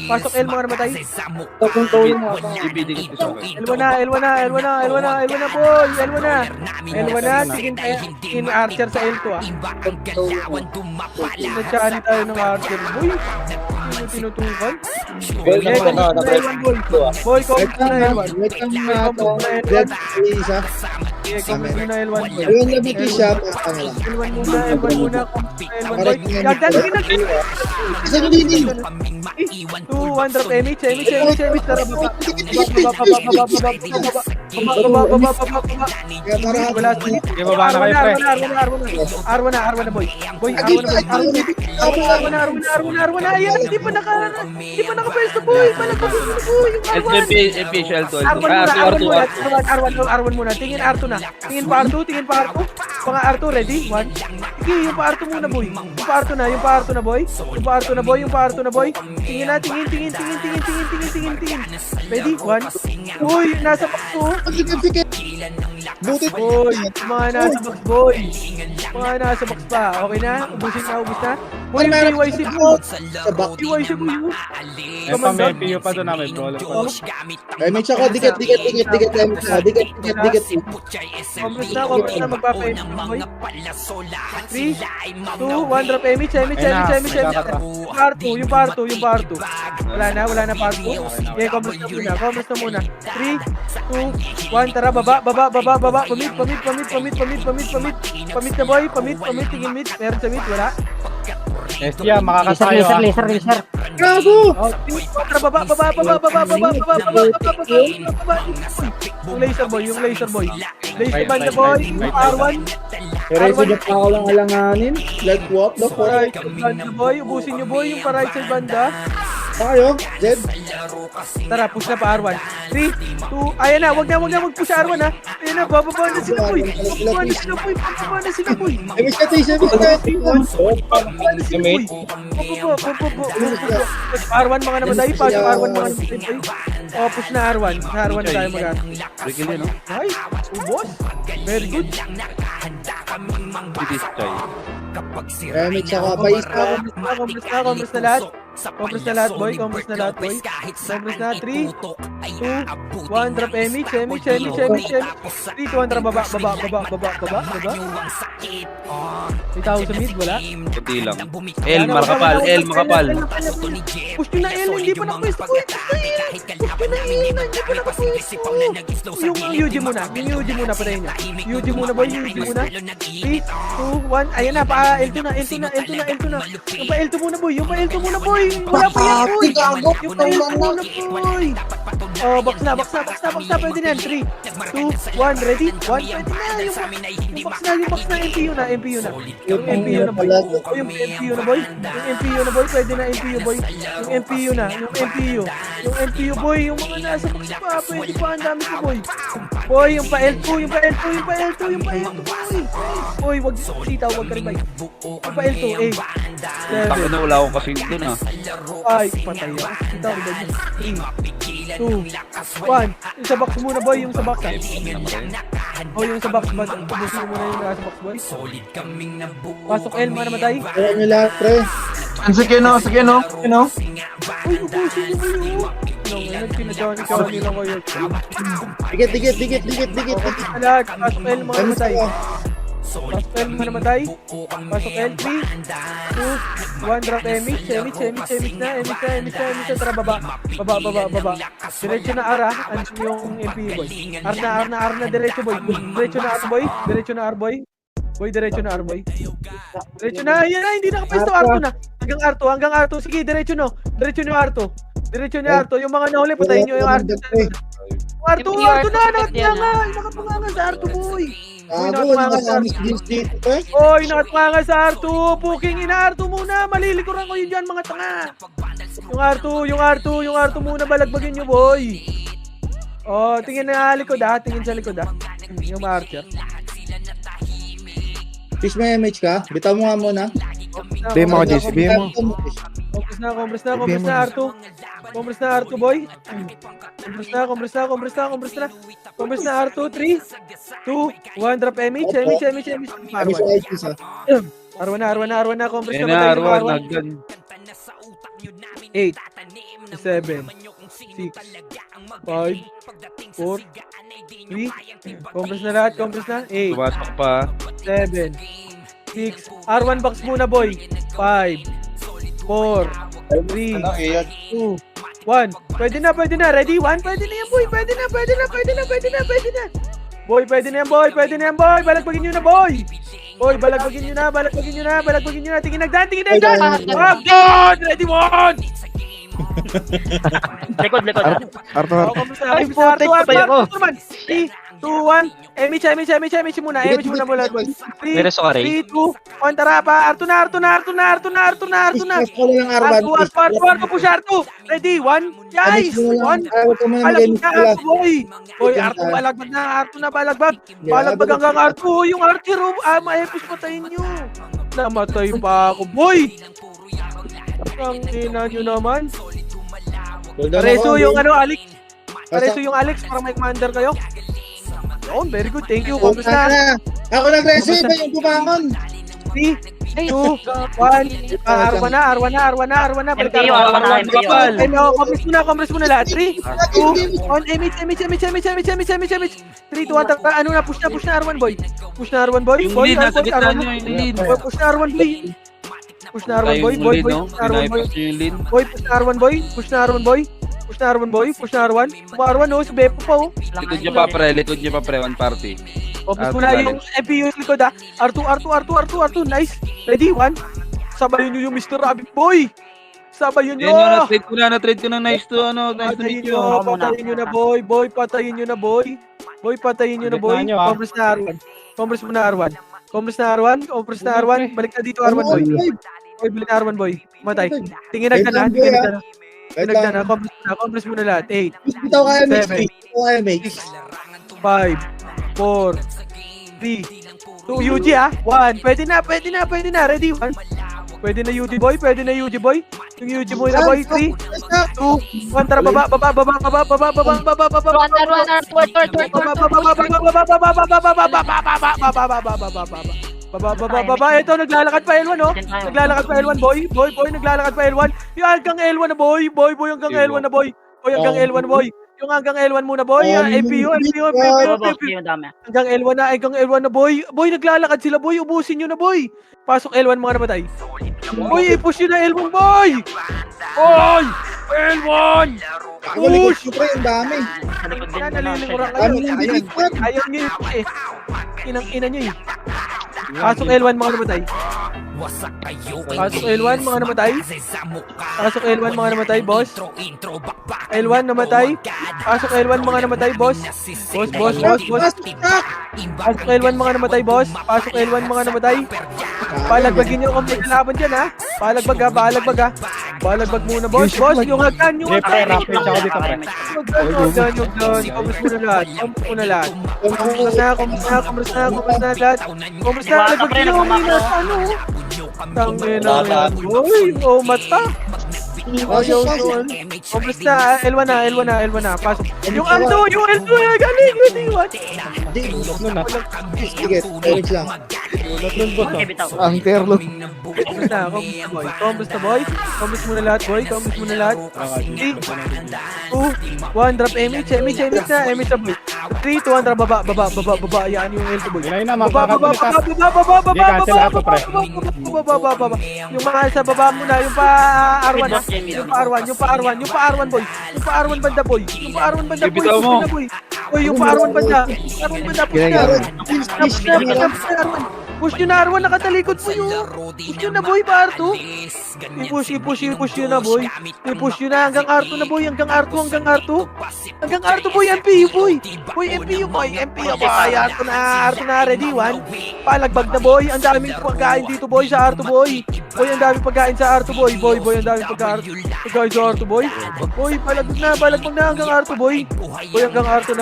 Pasok L mga namatay. Ibigay ko sa akin. L1 na boy, L1 na, tingin archer sa L2 ah. Nagtsaan tayo ng archer, boy. Sino tinutukan? Boy, Boy, Wait comment na lang, L1. wait lang na ito. Red, isa. Comment na L1 boy. Ayun na bigay siya. Pasok na lang. L1 muna, L1 boy. Yagdan, tingin. Isa nyo din, 2, 1 drop, image, tara baba. Baba. Kaya para Wala. Sige, baba na kayo, pre. Arwan na, boy. Boy, Arwan na. Ayan, hindi pa naka-pwesto, boy. Palagpasin mo, boy. Yung Arwan. MP, Shell 12. Arwan muna. Tingin R2 na. Tingin pa R2. Mga R2, ready? 1. Sige, yung pa R2 muna, boy. Yung pa R2 na, boy. Tingin na, tingin. Ready? 1. Uy, nasa box to. Buti. Boy, mga nasa box, boy. Mga nasa box pa. Okay na? Ubus na? Boy, yung PYC, boy. Sa back. PYC, boy. Eh, pa may PU pa doon na may brawler pa. Ay, may tsaka, dikit. Dikit. Complex na, magpapain. Boy. 3, 2, 1, drop Emi. Yung par 2. Wala na par 2. Okay, complex na muna. 3, 2, 1, tara, baba. Pamit na, boy. Pamit, tingin mid. Meron sa mid, wala. Estia, makakatayo ha. Gago! Oh, tara, baba. Yung laser boy. Laser banda, boy. Yung R1. Resident pa ako lang alanganin. Like what the fuck? Right side banda, boy. Ubusin nyo, boy. Yung pa right side banda. Tayo, Zed. Tara, push na pa R1. 3, 2, ayan na. Wag na mag-push R1, ha. Ayan na, bababa na sila, boy. Ay, may shot. R1 mga namatay. Pasok R1 mga namatay. Oh, push na R1. Sa R1 na tayo mag-R. Brigil yun, no? Nice. Ubos. Very good. This Choy. Ay, may tsaka. Pais pa ako. Compress na lahat. Compress na lahat, boy. Compress na, 3, 2, 1, drop Emi. 3, 2, 1, tara, baba. May tao sa mid, wala? Kunti lang. L, makapal. Push nyo na L, hindi pa nakapwesto, boy. Yung UG muna, patayin nyo. UG muna, boy, UG muna. 3, 2, 1, ayan na, pa L2 na. Yung pa L2 muna, boy. Wala pa yan, boy. Yung pa L2 muna, boy. Oh, box na. Pwede na yan. 3, 2, 1, ready? 1, pwede na. Yung box na, MPU na. Yung MPU na, boy. Pwede na, MPU, boy. Yung MPU, boy. Yung mga nasa box pa, pwede pa, ang dami ko, boy. Boy, yung pa L2, boy. Boy, wag sitaw, wag ka rin, boy. Yung pa L2, 8, 7, Tako na wala akong kasing dun, ha. ay, patay ako. Sitaw, boy. 3, 2, 1. Yung sa box muna, boy. Yung sa box, ha. Oh, yung sa box, boy. Ubusin mo muna yung nasa box, boy. Pasok L, mga namatay. Kaya nyo lahat, pre. Sige no. Uy, ubusin mo yun. Ngayon, pinadyawan lang ko yun. Dikit. Alag, pasok L, mga namatay. Pasok L, mga namatay. Pasok L, 3, 2, 1, drop Emi. Emi na. Tara, baba. Diretso na R, ha. Ansin yung MP, boy. R na, diretso, boy. Diretso na R, boy. Diretso na. Yan na, hindi nakapwesto. R2 na. Hanggang R2. Sige, diretso nyo R2. Yung mga nahuli, patayin nyo yung R2. R2 na. Nakapanganga sa R2, boy. Gago, nakasamis din dito, pre. Oy, nakapanganga sa R2. Puking ina R2 muna. Malilikuran ko yun dyan, mga tanga. Yung R2 muna. Balagbagin nyo, boy. Oh, tingin na likod, ha. Tingin sa likod, ha. Yung ma-archer. Fish, may MH ka? Bitaw mo nga muna. BM mo, JC. Compress na R2. Compress na R2, boy. Compress na R2. 3, 2, 1, drop Emi. Arwan na. Compress Yan na. na, Arwan. Nagdan. 8, 7, 6, 5, 4, 3, compress na lahat, 8, Tumasok pa. 7, 6, R1 box muna, boy. 5, 4, 3, 2, 1. Pwede na. Ready? 1. Pwede na yan, boy. Pwede na. Boy, pwede na yan, boy. Balagbagin nyo na, boy. Balagbagin nyo na. Tingin nagdan. Oh, God! Ready, 1. Likod. Arthur. Ay, putek pa ako. 3, 2, 1. Emish muna. Emish muna mula. May reso ka, Ray? 3, 2, 1. Tara pa. Arto na. Ako lang Arban. Arto. Push Arto. Ready? 1. Guys. 1. Ayaw ko muna Balagbag mag-miss na pala. Arto, boy. Boy, Arto balagbag. Balagbag hanggang Arto. Yung Archero. Ma-epos patayin nyo. Namatay pa ako, boy. Ang ina nyo naman. Pareso yung Alex. Pareso yung Alex para may commander kayo. Oh, very good. Thank you. Kompres na. Ako nag-receive yung bumangon. 3, 2, 1. Arwa na. Balik MPU, Kompres muna lahat. 3, 2, 1. Emish. 3, 2, 1. Ano na? Push na Arwan boy. Push na Arwan boy. Yung lead, nasa gitna nyo yung lead. Push na Arwan boy. Push na Arwan boy. Yung lead, no? Sniper yung lead. Push na Arwan boy. Arwan, no? Si Beppo pa, oh. Likod nyo pa pre, one party. Focus muna yung FPU yung likod, ah. R2. Nice. Ready? 1. Sabayin nyo yung Mr. Rabbit Boy. Sabayin nyo. Na-trade ko na nice to, nice to meet you. Patayin nyo na, boy. Patayin nyo na, boy. Compres na Arwan. Balik na dito, Arwan, boy. Balik na Arwan, boy. Matay. Tingin na. Compres muna lahat. 8, Ito kaya mix. 7, Ito kaya mix. 5, 4, 3, 2, UG, 1. Pwede na. Ready? 1. Pwede na UG boy. Yung UG boy na boy. 3, 2, 1. Tara, baba. Ito, naglalakad pa L1, no? Naglalakad pa L1, boy. Naglalakad pa L1. Yung hanggang L1 na boy. Hanggang L1 na boy. Yung hanggang L1 muna, boy. APU. Hanggang L1 na, boy. Boy, naglalakad sila, boy. Ubusin nyo na, boy. Pasok L1, mga namatay. Boy, i-push nyo na L1, boy. L1. Ako likod ko pre, ang dami. Nalilinguran Dami kayo. ng bilikot. Ayaw nyo i-push, eh. Inang-ina nyo, eh. Pasok L1, mga namatay. Pasok L1, mga namatay, boss. L1 namatay. Pasok L1, mga namatay, boss. Boss. Pasok L1, mga namatay, boss. Palagbagin nyo kung may kalaban dyan, ha. Palagbag muna, boss. Yung hagdan. Rampage ako dito, pre. Kompres muna lahat. Kompres na lahat. Lagbag nyo, umina sa ano. Tangina yan. Uy, mata. Kompres na, L1 na. Pasok. Yung L2, galing. Sige, mix lang. Ang terlo. Kompres na, boy. Kompres muna lahat, boy. 3, 2, 1, drop Emish na, boy. 3, 2, 1, drop baba. Yan yung L2, boy. Yun na, makakatuloy ka. Baba. Yung mga sa baba muna, yung pa R1, ha? Yung pa R1, boy. Yung pa R1 banda, boy. Yung pa R1 banda. Push nyo na, Arwan, nakatalikod po nyo. Push nyo na, boy, pa R2. I-push nyo na, boy. I-push nyo na hanggang R2 na, boy. Hanggang R2, boy. MPU, boy. MPU, boy. R2 na, ready, 1. Palagbag na, boy. Ang daming pagkain dito, boy, sa R2, boy. Ang daming pagkain sa R2, boy. Ang daming pagkain sa R2, boy. Boy, palagbag na hanggang R2, boy. Hanggang R2.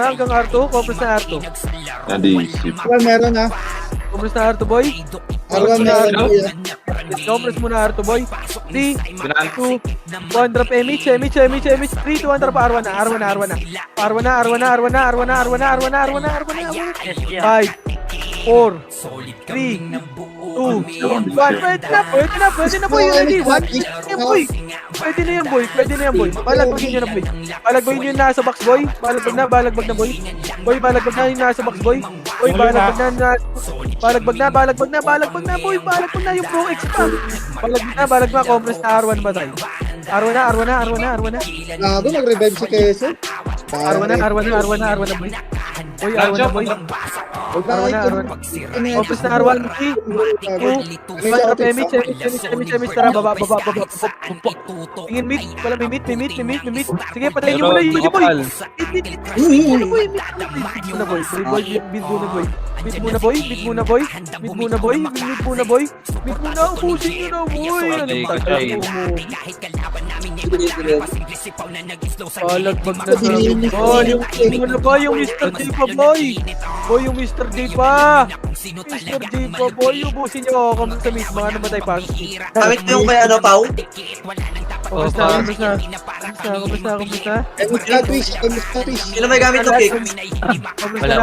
Kompres na R2. Well, meron ha. Kompres na R2, boy. Arwan meron po yan. Kompres muna R2, boy. 3, 2, 1, drop Emish. 3, 2, 1, drop Arwan na. 5, 4, 3, 2, 1. Pwede na, boy. Ready? 1. Pwede na yan, boy. Balagbagin nyo na, boy. Balagbagin nyo yung nasa box, boy. Balagbag na, boy. Balagbag na yung nasa box, boy. Balagbag na, boy. Balagbag na yung Pro X pa. Balagbag na, Kompres na R1 ba tayo? R1 na. Gago, nag-revive si Keso. R1 na, boy. Boy, R1 na, boy. Huwag ka Arwan na, kayo. Arwan. Office na Arwan. 3, 2, 1, Pemi, Chemi, tara, baba. Tingin mid, wala may mid. Sige, patayin niyo muna yung mid, boy. Mid muna, boy. Mid muna, boy. Ubusin niyo na, boy. Patay ka, Anong Chay. Palagbag na namin. Yung muna, boy, yung Mr. J pa, boy. Boy, yung Mr. J pa. Mr. J pa, boy. Ubusin niyo ako sa mid. Mga namatay pa. Gamit mo yung kay ano, Pau? Kamusta? Sino may gamit yung cake? Wala.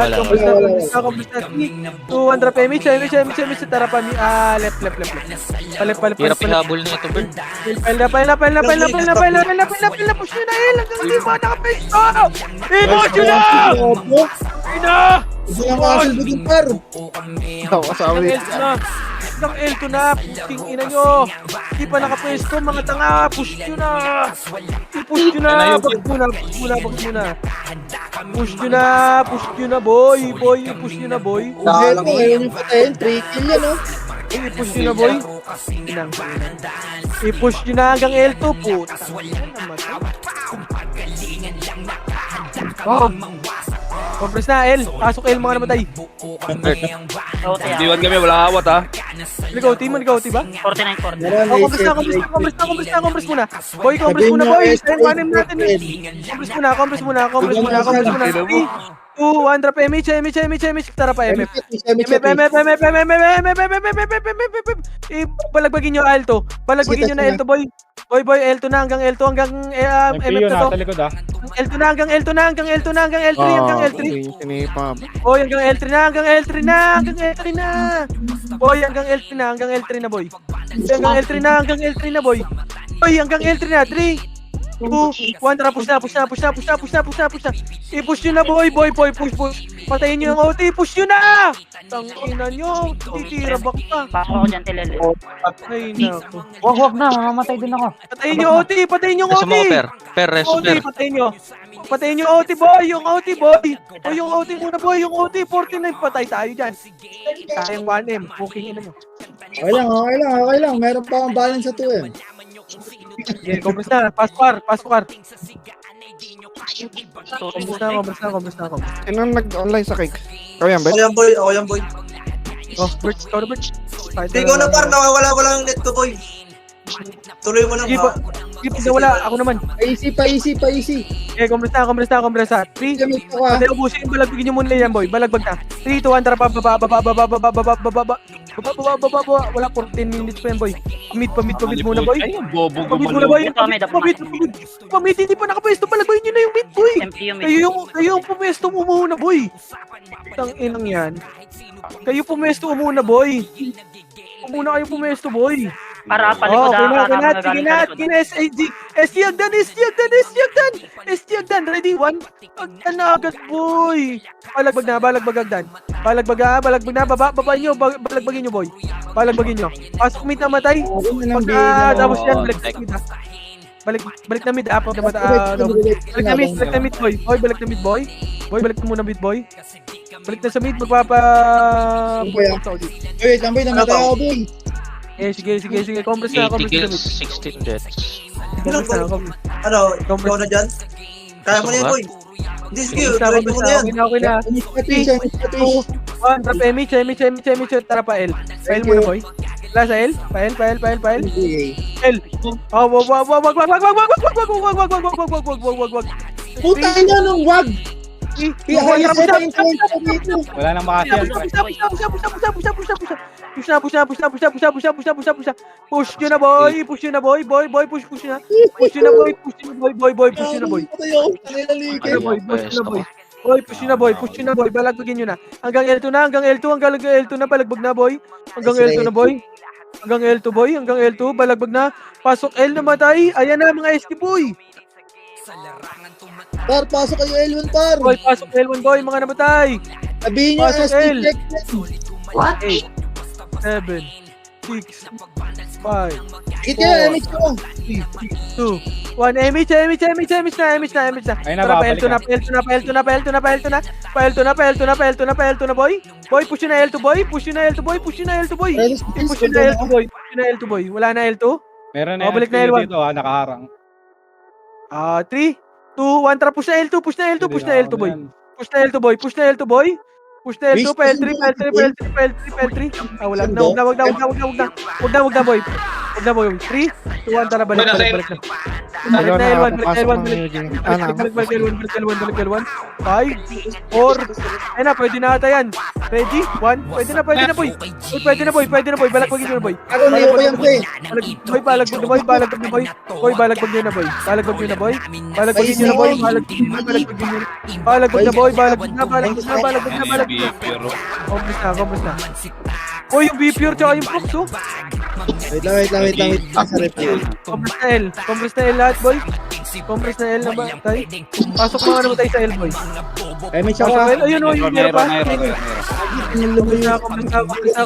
Kamusta? 200 PMH, Chemi, tara pa. Left. Palip. Hirap ihabol na ito, Bert. Pail na. Push nyo na, hanggang hindi mo nakapesto. Push nyo na! Gusto lang kasilbugin, par. Ikaw, asawa Hanggang dito. L2 na, puting ina nyo. Hindi pa nakapwesto, mga tanga. Push nyo na. Push nyo na. Bakit muna. Push nyo na, boy. Push nyo na, boy. Jepo, ngayon yung patayin. 3 kill yan, oh. I-push nyo na, boy. I-push nyo na hanggang L2, puta. Wow. Compress na, L. Pasok L, mga namatay. Diwan kami, wala awat ha. Nag-OT ba? Meron, Oh, compress muna. Boy, compress muna, boy. Send manim natin. Compress muna. 3, 2, 1, drop MH. Tara pa, MF. Balagbagin nyo, Alto. Balagbagin nyo na L2, boy. Boy, L2 na hanggang L2 hanggang MF na to. likod ah. L2 na hanggang L3. Boy, hanggang L3 na. Boy, hanggang L3 na, boy. Hanggang L3 na, boy. Boy, hanggang L3 na. 3, 2, 1, tara, push na. I-push nyo na, boy. Push. Patayin nyo yung OT, push nyo na! Tangina nyo, titira bak pa. Bako ako dyan, Tilel. Ay, nako. Wag na, mamatay din ako. Patayin nyo OT, Nasa mga per, reso OT, per. patayin nyo OT, boy. Yung OT, boy. O, yung OT muna, boy. Yung OT, 49, patay tayo dyan. Tayong 1M, booking ina nyo. Okay lang. Meron pa akong balance sa 2M. Yeah, compress na, pass par. Compress na. Sino nag-online sa cake? Ikaw yan, Bet? Ako yan, boy. Oh, Bert, ikaw na, Bert. Hindi ko na, par. Nawawala lang net ko, boy. Tuloy mo lang, ha? Sige, wala, ako naman. Pa easy. Okay, compress na. 3, Gamit ko ka. Pwede ubusin yung balagbagin nyo muna yan, boy. Balagbag na. 3, 2, 1, tara pa, baba. Wala, 14 minutes pa yan, boy. Mid muna, boy. Ay, yung bobo Pamid muna, boy. Pamid. Pamid, hindi pa nakapwesto. Balagbagin nyo na yung mid, boy. MP yung mid. Kayo yung pumwesto mo muna, boy. Tanginang yan. Kayo pumwesto muna, boy. Muna kayo pumwesto, boy. Para palikod Sige na, SG Agdan, ready, 1, Agdan na agad, boy. Balagbag Agdan, baba nyo, balagbagin nyo, boy. Balagbagin nyo, pasok mid na matay. Tapos yan, balik na mid, balik na mid, boy. Balik na muna mid, boy. Balik na sa mid, Wait, namatay ako, boy. Sige, compress na 80 mid. kills, 16 deaths. Ano, ikaw na dyan? Kaya mo na yan, boy. Hindi, sige. Tuloy mo na yan. Okay na. 1, drop MH, tara pa L. Pail muna, boy. Wala sa L? Pail. L. Oh, wag. Puta ina nung wag. Wala nang makasya. Push nyo na, boy. Push nyo na, boy. Push nyo na, boy. Balagbagin nyo na. Hanggang L2 na. Balagbag na, boy. Hanggang L2, balagbag na. Pasok L na matay. Ayan na, mga SK, boy. Par, pasok kayo L1, par. Boy, pasok L1, boy. Mga namatay. Sabihin nyo, Pasok ST L. check. 8, 7, 6, 5, Hit ka, MH ko. 2, 1, Emich na. Ayun na, Tara, babalik paelto na, boy. Boy, push yun na L2, boy. Push yun na L2, boy. Push yun na L2, boy. Wala na L2. Meron na Balik na LP L1. dito nakaharang. 3, 2, 1, tara, push na L2, boy. Push na L2, boy. Push na L2, boy. Push na L2, pa L3. Wala na. Wag na, boy. 3, 2, 1, tara, balik na. Balik na L1, balik na L1. 5, 4, ayun na, pwede na ata yan. Ready? 1, pwede na, boy. Pwede na, boy. Balagbagin nyo na, boy. Ako na ko yan, pre. Balagbag nyo na, boy. Compres na. Oh, yung B-Pure tsaka yung Fox, oh. Wait lang. Sa replay. Compres na L lahat, boy. Compres na L na ba? Tay? Pasok mga naman tayo sa L, boy. MH Pasok ako. L. Ayun, oh, yung meron pa.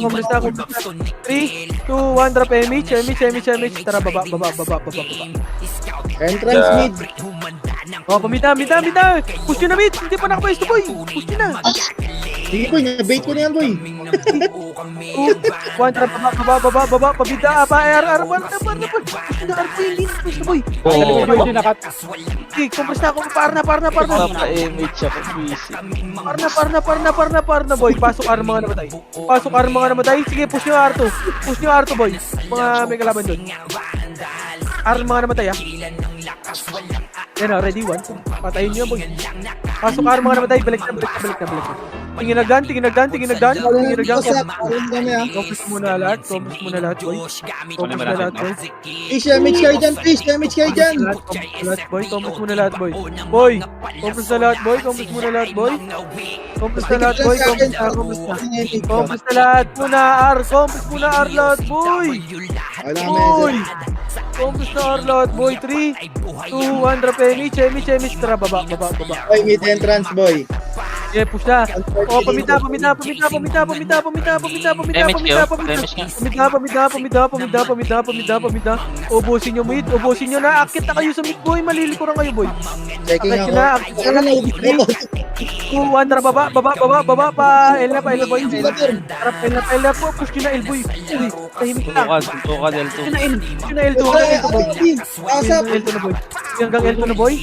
Compres na. 3, 2, 1, drop MH. Tara, baba. Entrance mid. Oh, pamita. Push nyo na mid. Hindi pa nakapwesto, boy. Push nyo na. Sige, boy. Nabait ko na yan, boy. 2, 1, tara, baba. Pabida, RR. Push nyo na, RP. Hindi na pwesto, boy. Compres na ako. Parna. Parna, boy. Pasok R mga namatay. Sige, push nyo R2, boy. Mga may kalaban doon. R mga namatay, ah. Yan, ready, 1. Patayin nyo, boy. Pasok R mga namatay. Balik na. Tingin nagdan. Compres muna lahat, boy. Fish, MH kayo dyan. Boy, compres muna lahat, boy. Compres na lahat, boy. Compres na lahat muna, R. Compres muna R lahat, boy. Wala kami. Boy! Compres na R lahat, boy. 3, 2, 1, drop MH. Tara, baba. Boy, mid entrance, boy. Yeah, push na. Oh, pamita. Ubusin nyo mid. Na. Akit na kayo sa mid, boy. Malilikuran kayo, boy. Checking Akit ako. na. 2, 1, tara, baba. Pa L na, boy. L na po. Push nyo na L, boy. Tahimik lang. Suntukan, L2. Push nyo na L2, boy. Asap. L2 na, boy. Hanggang L2 na, boy.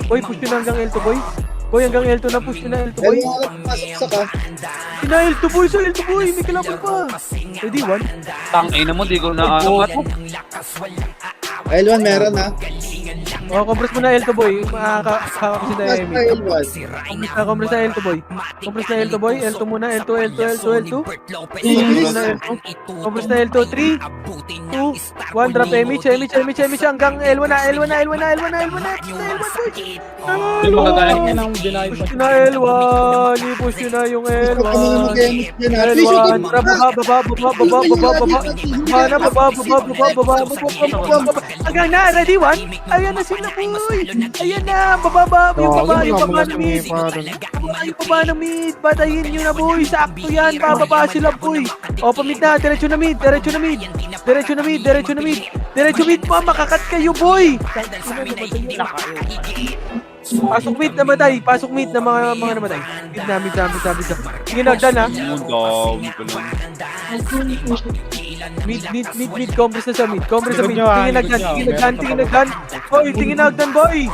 Boy, push nyo na hanggang L2, boy. Hanggang L2 na, push nyo na L2, boy. Pasok sa ka. Sina L2, boy. May kalaban pa. Ready, 1. Tangina mo, di ko naaangat. L1 meron, ha. Oh, compres mo na L2, boy. Makakasi na Last Emi. pa L1. Compres na L2, boy. L2 muna. L2. Compres na L2. 3, 2, 1, drop Emich. Hanggang L1 na. Push na L1. I-push nyo na yung L1. L1. Tara, baba. Hanggang na. Ready, 1. Ayan na sila, boy. Ayan na. Baba ng mid. Patayin nyo na, boy. Sakto yan. Bababa sila, boy. O, pamid na. Diretso na mid. Diretso mid pa. Makakat kayo, boy. Pasok mid namatay. Mga namatay. Mid na. Sige, nagdan, ha. Mid. Compres na sa mid. Tingin nagdan. Tingin nagdan, boy.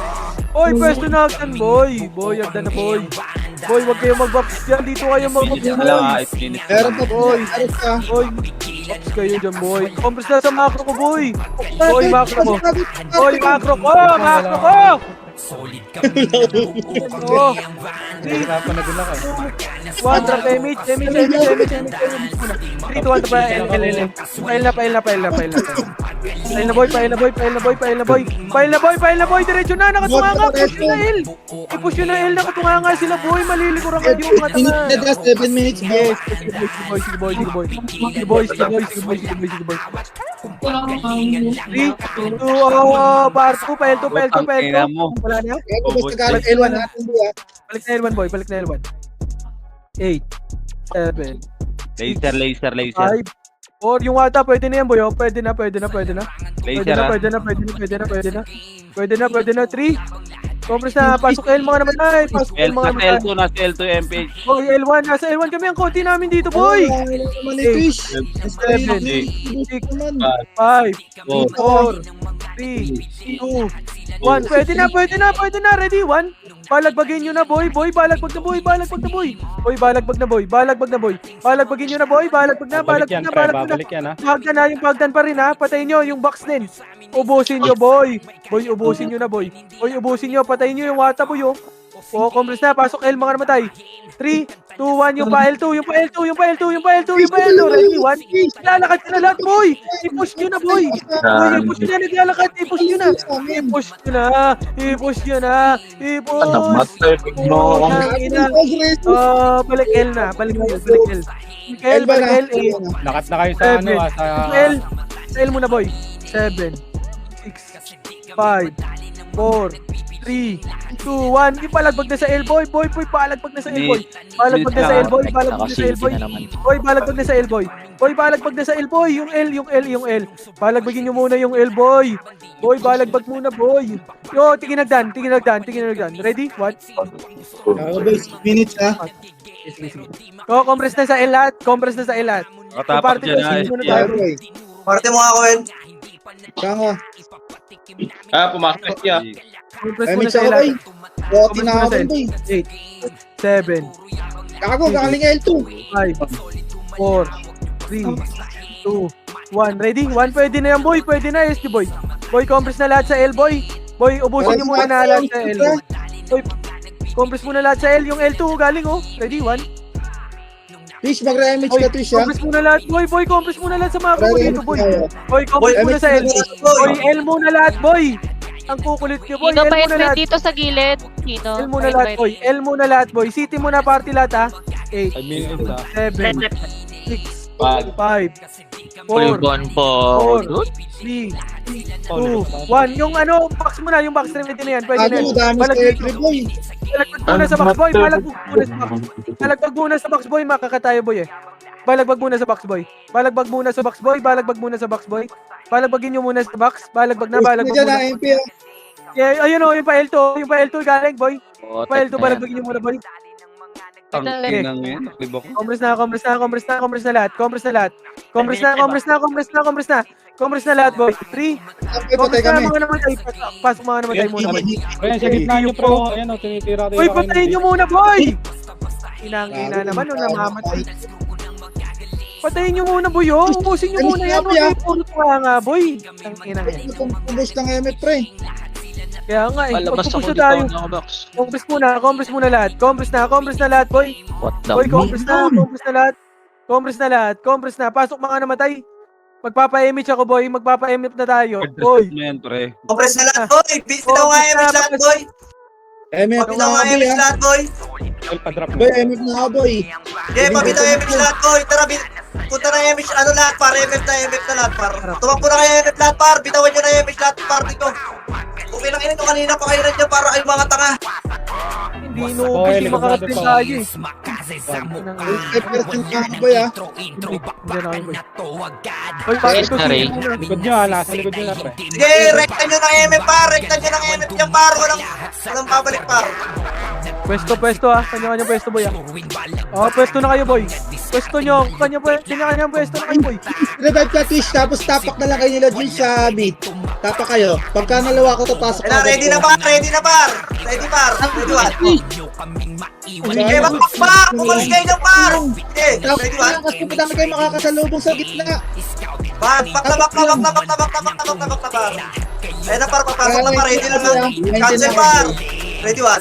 Pwesto na hagdan, boy. Hagdan na, boy. Boy, wag kayo mag-box dyan. Dito kayo mag-box, boy. Meron pa, boy. Boy, box kayo dyan, boy. Compres na sa macro ko, boy. Macro mo. Macro ko. Oh. Nahirapan na din ako. 1, drop Emich. 3, 2, 1, pa L. Pail na, boy. Diretso na, nakatunganga. Push yun na L. Nakatunganga sila, boy. Malilikuran kayo mga tanga. Minute na 7 minutes, boy. Sige, boy. 3, 2, part 2, pail 2. Wala na? Basta galit L1 natin, boy, ha. Balik na L1, boy. 8, 7, Laser. 5, Or yung wata, pwede na yan, boy. Oh. Pwede na. Pwede Laser na. Pwede na. 3. Compress na. Pasok L mga naman ay. Pasok L mga naman ay. L2 na, L2 MPH. Boy, L1. Nasa L1 kami. Ang konti namin dito, boy. Wala naman ni Fish. 7, 6, 5, 4, 3, 2, 1. Pwede na. Ready? 1. Balagbagin nyo na, boy. Balagbag na, boy. Balagbagin nyo na, boy. Balagbag na. Babalik yan, ha? Pagdan na, yung pagdan pa rin, ha. Patayin nyo, yung box din. Ubusin nyo, boy. Ubusin nyo na, boy. Ubusin nyo. Patayin nyo yung wata, boy, oh. O, compress na. Pasok L, mga namatay. 3, 2, 1. Yung pa L2. Ready? 1. Lalakad ka na lahat, boy. I-push nyo na, boy. I-push nyo na. Naglalakad. I-push nyo na. Balik L na. Balik L. Lakat na kayo sa ano, ha? Sa... Sa L muna, boy. 7, 6, 5, 4, 3, 2, 1. Ipalagbag na sa L, boy. Palagbag na sa L, boy. Balagbag na sa L, boy. Yung L. Balagbagin nyo muna yung L, boy. Balagbag muna, boy. Yo, tingin nagdan. Ready? What? Boys, minutes ha. Oh, compress na sa L lahat. Katapak dyan, ha? Okay. Parte mo nga ako, Wen. Kanga. Pumasok siya. Compress Ay, muna mix sa ako, L. boy. Buti na ako, boy. 8, 7, Gago, kakaling L2. 5, 4, 3, 2, 1. Ready? 1. Pwede na yan, boy. Pwede na, SD, boy. Boy, compress na lahat sa L, boy. Boy, ubusin nyo muna na lahat sa L, boy. Boy, compress muna lahat sa L. Yung L2, galing, oh. Ready? 1. Fish, mag-remix Boy, ka, Fish, ha? compress muna lahat, boy. Compress muna lahat sa mga kukulit dito, boy. Boy, compress muna sa L. Boy, L muna lahat, boy. Ang kukulit nyo, boy. Nino L pa muna lahat. dito sa gilid. Nino. L muna lahat, boy. L muna lahat, boy. City muna party lahat, ha. 8, 7, 6, 5, 4, Pulbon po. 3, 2, 1. Yung ano, box mo na, yung box ready na yan. Pwede na Gago, yan. dami sa L3, boy. Balagbag muna sa box, boy. Balagbag muna sa box, boy. Makakatayo, boy, eh. Balagbag muna sa box, boy. Balagbagin nyo muna sa box. Balagbag Balagbag muna. na, MP, ha? Yeah, ayun, oh, yung pa L2 galing, boy. Pa L2, balagbagin nyo muna, boy. Ang Okay. inang yan. Naklibok. Compress na lahat. Compress na lahat, boy. 3. Okay, patay Compress na kami. mga namatay. Pasok mga namatay muna, boy. Ayan, sa gitna nyo, pro. Ayan, tinitira. Boy, patayin nyo muna, boy! Inang-ina naman, namamatay. Patayin nyo muna, boy, oh. Ubusin nyo muna yan, boy. Puro tuwa nga, boy. Ang inang yan. Ubus ng MF, pre. Kaya nga, eh. Palabas ako Pagpupuso dito tayo. ng box. Compress muna lahat. Compress na lahat, boy. What the Boy, compress na lahat. Pasok mga namatay. Magpapa-image ako, boy. Magpapa-image na tayo. Boy. Mo yan, pre. Compress na lahat, boy. Bitaw nga image lahat, boy. MF Bitaw na nga ako, image ha? lahat, boy. Pa-drop na. Boy, MF na ako, boy. Okay, pabitaw image lahat, boy. Tara, punta na image, ano lahat, par. MF na lahat, par. Tumakbo na kayo MF lahat, par. Bitawan nyo na image lahat, par, dito. Okay lang inin ko kanina pa kayo nandiyan para kayo mga tanga. Hindi hindi makarating tayo, eh. Boy, ha? Boy, bakit ko Sorry. Likod nyo, ha? Nasa likod nyo na, pre. Sige, rekta nyo ng MF, par. Rekta nyo ng MF yan, par. Walang babalik, par. Pwesto, ha. Kanya-kanya pwesto, boy, ha. Oh, pwesto na kayo, boy. Pwesto nyo. Kanya-kanya pwesto na kayo, boy. Revive ka, Fish, tapos tapak na lang kayo nila dun sa beat. Tapak kayo. Pagka nalawa ko to, pasok Kaya ready na, par. Ready, par. Ready, what? Sige, par. Pumalis kayo dyan, par. Sige, ready, what? Kasi madami kayo makakasalubong sa gitna. Par. Tabak, par. Ayun na, par. Papasok na, par. Ready na lang. Cancel, par. Ready, what?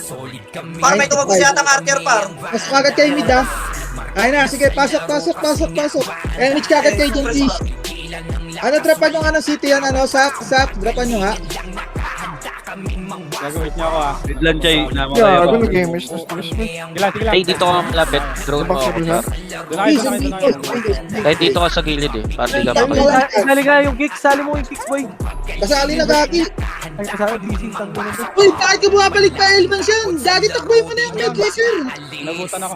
Par, may tumagos yata ng archer, par. Mas kagad kayo mid, ha? Ayun na, sige, pasok. Image kagad kayo dyan, Fish. Ano, dropan nyo nga ng city yan, ano, sak, dropan nyo, ha? Gagawin nyo ako, ha? Bidlan, Jay. Namatay ako. Sige lang. Ay, dito ka malapit. Drone mo ako. Doon na Fish, kayo, doon na kayo. Kahit dito ka sa gilid eh. Para di ka Ayun makita. lang. Sali nga yung kicks. Sali mo yung kicks, boy. Kasali na, gagi. Ay, kasama, DC, tanggo na to. Uy, bakit ka bumabalik pa Elman siya? Dagi takboy mo na yung med laser. Nabutan ako.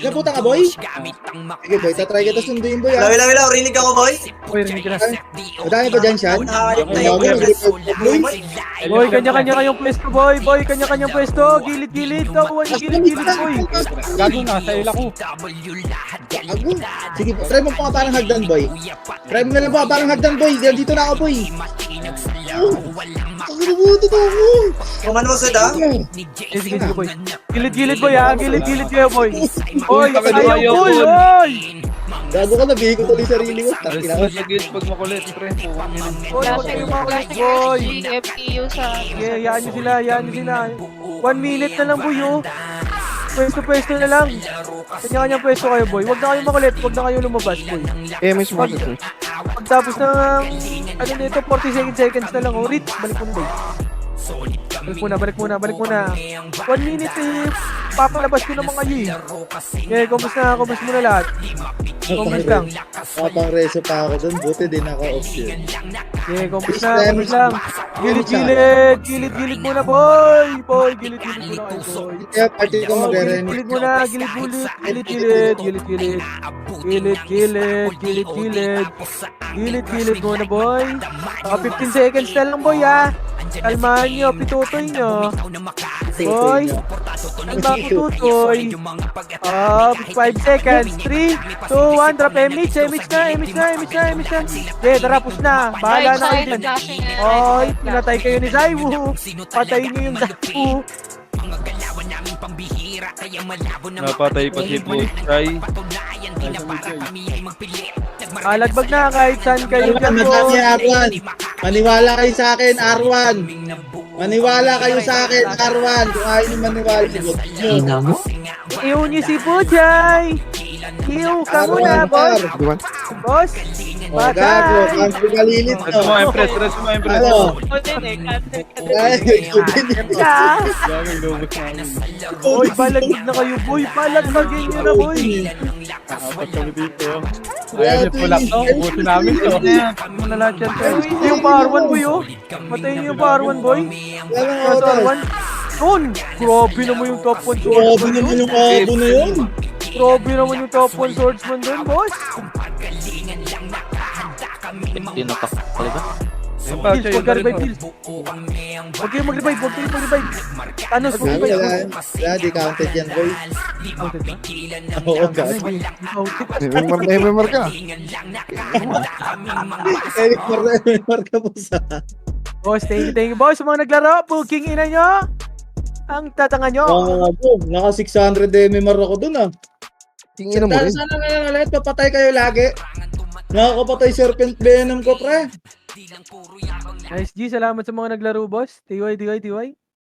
Naputa ka, boy? Sige, boy, tatry kita sunduin, boy, ah. Lawi, rinig ako, boy. Boy, rinig ka na. Madami pa dyan, Sean? Nakakayok na Madami yung pa boy. Boy, kanya-kanya kayong pwesto, boy. Boy, kanya-kanyang pwesto. Gilid-gilid. Kawan yung gilid-gilid, boy. Gago na, sa ila ko. Gago. Sige, try mo pa nga parang hagdan, boy. Try mo na lang pa parang hagdan, boy. Dito na ako, boy. Ang nabuto to ako. Kuman mo, Sud, ah. Sige, sige, boy. Gilid-gilid, boy, ha. Gilid-gilid kayo, boy. Boy, Ayaw, ayaw, boy. boy. Boy. Gago ka, nabihi ko tuloy sarili ko. Tangina ko. Nag-guild pag makulit, pre. Boy, huwag kayo makulit, boy. FPU sa... Sige, hayaan nyo sila, hayaan nyo sila. 1 minute na lang, boy, oh. Pwesto na lang. Kanya-kanyang pwesto kayo, boy. Huwag na kayo makulit, huwag na kayo lumabas, boy. Miss mo. Pagtapos ng, ano nito, 40 seconds na lang, oh. Rit, balik mo na, boy. Balik muna. 1 minute, eh. Papalabas ko naman kayo, eh. Okay, kumusta muna lahat. Kumus lang. Pang reso pa ako dun. Buti din ako option. Okay, kumus lang. Gilid muna, boy. Boy, gilid muna kayo, boy. Kaya party ko mag-renig. Gilid muna, gilid muna, boy. 15 seconds na lang, boy, ha. Kalmahan nyo, pitutoy nyo. Boy, kalma ko tutoy. 5 seconds. 3, 2, 1, drop image na. Okay, tara, push na. Bahala na kayo dyan. Oy, pinatay kayo ni Zaiwu. Patayin nyo yung Zaiwu. Napatay pa si Puchay. Alagbag na kahit saan kayo dyan, Madami boy. R1. Maniwala kayo sa akin, R1. Maniwala kayo sa akin, R1. Kung ayaw nyo maniwala, huwag nyo. Iw niyo si Puchay. Iw ka muna, boss. Boss. Oh, gago. Ang pagalilit Rest mo, to. Empress. Ano? Ay, Ah. Gago, inubos namin. Boy, balagid na kayo, boy. Balagagin nyo na, boy. Apat kami dito. Ayaw niyo tulak to. Ubusin namin to. Ano na lahat yan, pero yung par 1, boy, oh. Patayin nyo yung par 1, boy. Mas R1. Yun! Grabe naman yung top 1 Grabe swordsman naman dun. yung abo na yun. Grabe naman yung top 1 swordsman dun, boss. Hindi na pa. Diba? Kills, huwag ka revive, kills. Huwag kayong mag-revive. Thanos, Gago, mag-revive. wala, di counted yan, boy. Counted ba? Oo, gago. MMR ka. MMR ka po sa... Boss, thank you, boss. Sa mga naglaro, booking ina nyo. Ang tatanga nyo. Oo nga po, naka 600 MMR ako dun, ah. Tingin mo rin. Sana nga lahat, papatay kayo lagi. Nakakapatay Serpent Venom ko, pre. Nice, G. Salamat sa mga naglaro, boss. TY.